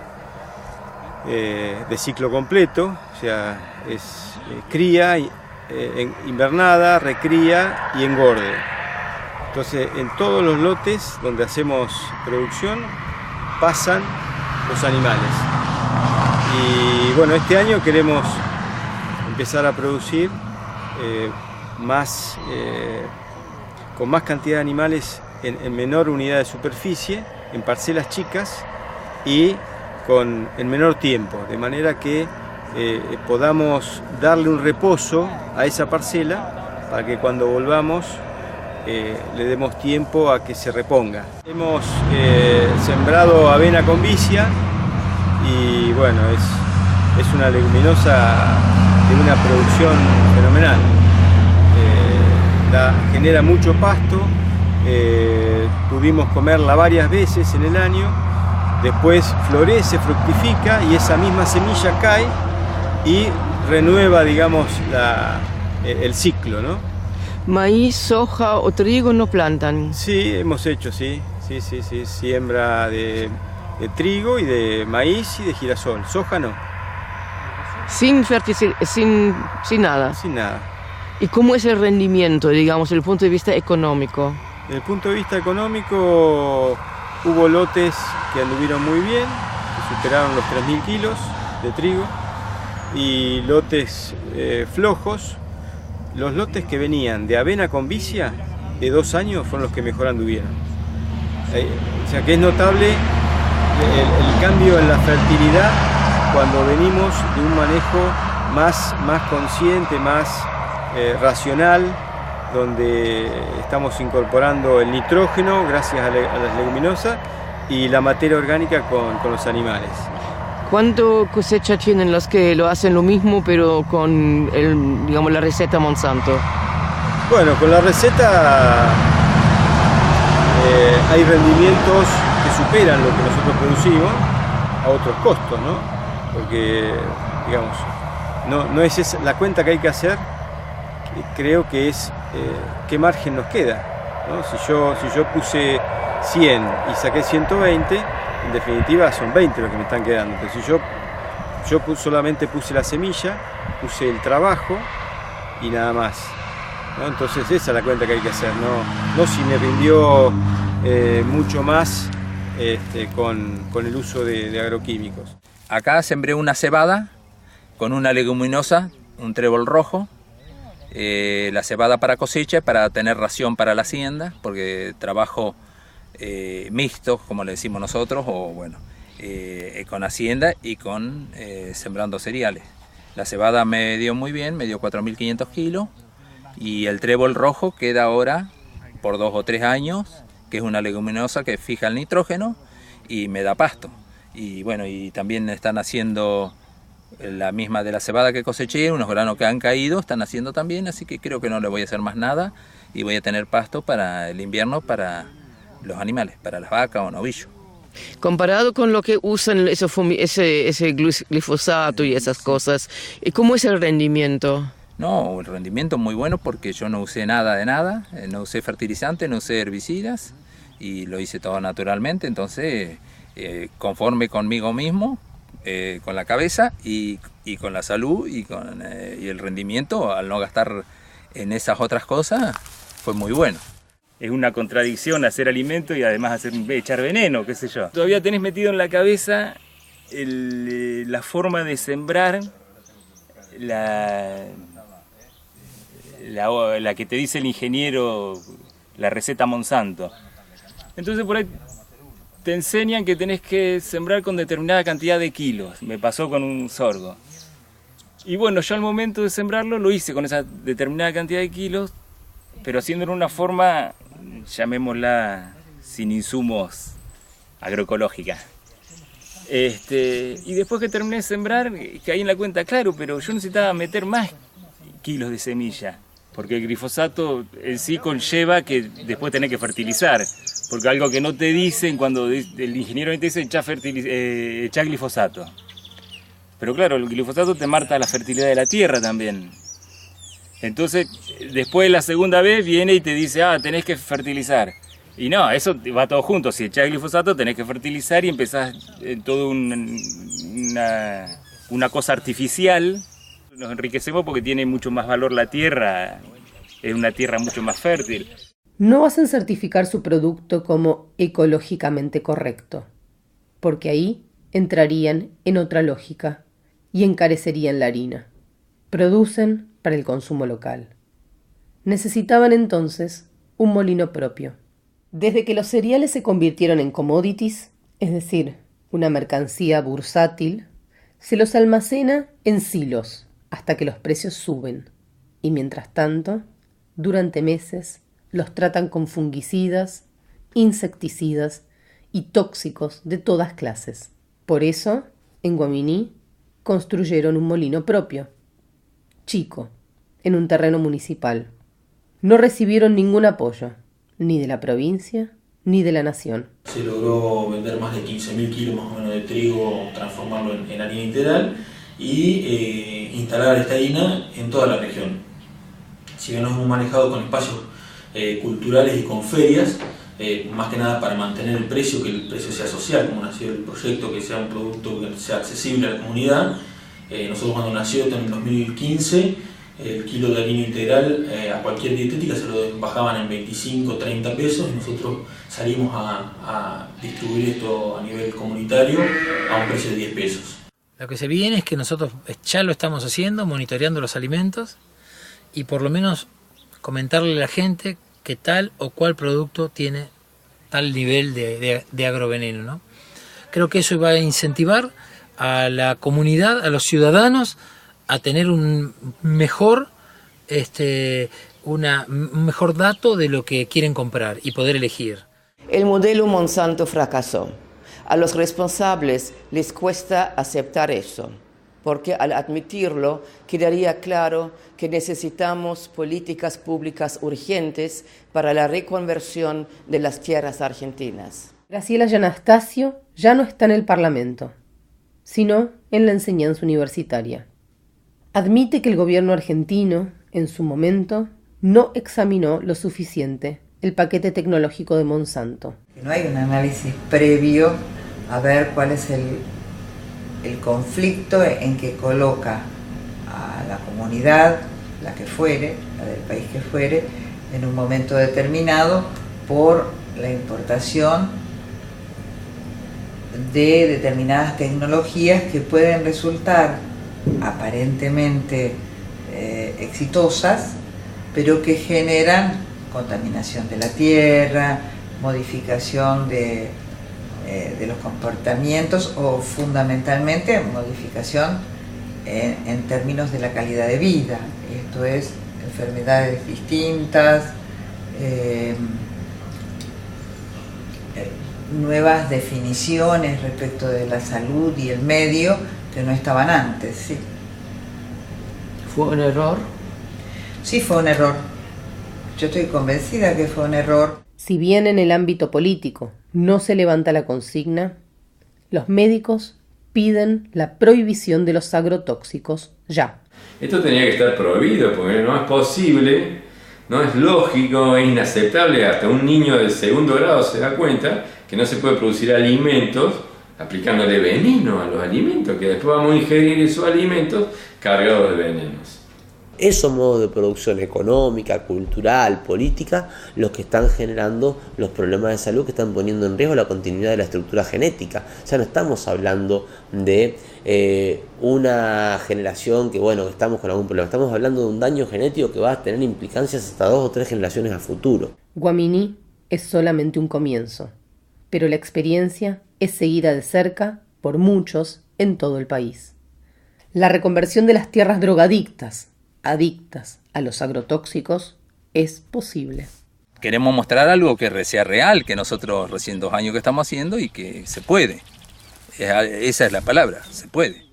de ciclo completo, o sea, es cría, invernada, recría y engorde. Entonces, en todos los lotes donde hacemos producción pasan los animales. Y bueno, este año queremos empezar a producir con más cantidad de animales en menor unidad de superficie, en parcelas chicas y en menor tiempo, de manera que podamos darle un reposo a esa parcela para que cuando volvamos le demos tiempo a que se reponga. Hemos sembrado avena con vicia y bueno, es una leguminosa de una producción fenomenal. Genera mucho pasto, pudimos comerla varias veces en el año, después florece, fructifica y esa misma semilla cae y renueva, digamos, el ciclo, ¿no? ¿Maíz, soja o trigo no plantan? Sí, hemos hecho, sí, siembra de trigo y de maíz y de girasol. Soja no. Sin nada. Sin nada. ¿Y cómo es el rendimiento, digamos, desde el punto de vista económico? Desde el punto de vista económico, hubo lotes que anduvieron muy bien, que superaron los 3.000 kilos de trigo, y lotes flojos. Los lotes que venían de avena con vicia, de 2 años, fueron los que mejor anduvieron. O sea que es notable el cambio en la fertilidad cuando venimos de un manejo más consciente, más racional, donde estamos incorporando el nitrógeno gracias a las leguminosas y la materia orgánica con los animales. ¿Cuánto cosecha tienen los que lo hacen lo mismo pero con la receta Monsanto? Bueno, con la receta hay rendimientos que superan lo que nosotros producimos a otros costos, ¿no? Porque, digamos, no es esa la cuenta que hay que hacer, creo que es qué margen nos queda, ¿no? Si yo puse 100 y saqué 120, en definitiva son 20 los que me están quedando. Pero si yo solamente puse la semilla, puse el trabajo y nada más, ¿no? Entonces esa es la cuenta que hay que hacer, no si me rindió mucho más con el uso de agroquímicos. Acá sembré una cebada con una leguminosa, un trébol rojo, la cebada para cosecha, para tener ración para la hacienda, porque trabajo mixto, como le decimos nosotros, o bueno, con Hacienda y con Sembrando Cereales. La cebada me dio muy bien, me dio 4.500 kilos, y el trébol rojo queda ahora por 2 o 3 años, que es una leguminosa que fija el nitrógeno y me da pasto. Y bueno, y también están haciendo la misma de la cebada que coseché, unos granos que han caído, están haciendo también, así que creo que no le voy a hacer más nada y voy a tener pasto para el invierno para los animales, para las vacas o novillos. Comparado con lo que usan ese glifosato y esas cosas, ¿cómo es el rendimiento? No, el rendimiento es muy bueno porque yo no usé nada de nada, no usé fertilizantes, no usé herbicidas y lo hice todo naturalmente, entonces conforme conmigo mismo, con la cabeza y con la salud y el rendimiento, al no gastar en esas otras cosas, fue muy bueno. Es una contradicción hacer alimento y además echar veneno, qué sé yo. Todavía tenés metido en la cabeza la forma de sembrar, la que te dice el ingeniero, la receta Monsanto. Entonces por ahí te enseñan que tenés que sembrar con determinada cantidad de kilos. Me pasó con un sorgo. Y bueno, yo al momento de sembrarlo lo hice con esa determinada cantidad de kilos, pero haciéndolo de una forma, llamémosla, sin insumos, agroecológica. Y después que terminé de sembrar, caí en la cuenta, claro, pero yo necesitaba meter más kilos de semilla, porque el glifosato en sí conlleva que después tenés que fertilizar, porque algo que no te dicen cuando el ingeniero te dice echá glifosato. Pero claro, el glifosato te mata la fertilidad de la tierra también. Entonces, después la segunda vez viene y te dice, tenés que fertilizar. Y no, eso va todo junto. Si echás glifosato, tenés que fertilizar y empezás toda una cosa artificial. Nos enriquecemos porque tiene mucho más valor la tierra, es una tierra mucho más fértil. No hacen certificar su producto como ecológicamente correcto, porque ahí entrarían en otra lógica y encarecerían la harina. Producen para el consumo local. Necesitaban entonces un molino propio. Desde que los cereales se convirtieron en commodities, es decir, una mercancía bursátil, se los almacena en silos hasta que los precios suben, y mientras tanto, durante meses, los tratan con fungicidas, insecticidas y tóxicos de todas clases. Por eso, en Guaminí, construyeron un molino propio, chico, en un terreno municipal. No recibieron ningún apoyo, ni de la provincia, ni de la nación. Se logró vender más de 15.000 kilos más o menos de trigo, transformarlo en harina integral y instalar esta harina en toda la región. Si bien nos hemos manejado con espacios culturales y con ferias, más que nada para mantener el precio, que el precio sea social, como nació el proyecto, que sea un producto que sea accesible a la comunidad. Nosotros cuando nació en 2015, el kilo de harina integral a cualquier dietética se lo bajaban en 25, 30 pesos y nosotros salimos a distribuir esto a nivel comunitario a un precio de 10 pesos. Lo que se viene es que nosotros ya lo estamos haciendo, monitoreando los alimentos y por lo menos comentarle a la gente que tal o cual producto tiene tal nivel de agroveneno, ¿no? Creo que eso va a incentivar a la comunidad, a los ciudadanos, a tener un mejor dato de lo que quieren comprar y poder elegir. El modelo Monsanto fracasó. A los responsables les cuesta aceptar eso, porque al admitirlo quedaría claro que necesitamos políticas públicas urgentes para la reconversión de las tierras argentinas. Graciela Gianastasio ya no está en el Parlamento, sino en la enseñanza universitaria. Admite que el gobierno argentino, en su momento, no examinó lo suficiente el paquete tecnológico de Monsanto. No hay un análisis previo a ver cuál es el conflicto en que coloca a la comunidad, la que fuere, la del país que fuere, en un momento determinado por la importación de determinadas tecnologías que pueden resultar aparentemente exitosas, pero que generan contaminación de la tierra, modificación de de los comportamientos o fundamentalmente modificación en términos de la calidad de vida. Esto es, enfermedades distintas, nuevas definiciones respecto de la salud y el medio que no estaban antes. ¿Sí? ¿Fue un error? Sí, fue un error. Yo estoy convencida que fue un error. Si bien en el ámbito político no se levanta la consigna, los médicos piden la prohibición de los agrotóxicos ya. Esto tenía que estar prohibido porque no es posible, no es lógico, es inaceptable. Hasta un niño de segundo grado se da cuenta que no se puede producir alimentos aplicándole veneno a los alimentos, que después vamos a ingerir esos alimentos cargados de venenos. Esos modos de producción económica, cultural, política, los que están generando los problemas de salud, que están poniendo en riesgo la continuidad de la estructura genética. O sea, no estamos hablando de una generación que, bueno, estamos con algún problema. Estamos hablando de un daño genético que va a tener implicancias hasta 2 o 3 generaciones a futuro. Guaminí es solamente un comienzo, pero la experiencia es seguida de cerca por muchos en todo el país. La reconversión de las tierras drogadictas, adictas a los agrotóxicos, es posible. Queremos mostrar algo que sea real, que nosotros recién 2 años que estamos haciendo y que se puede. Esa es la palabra, se puede.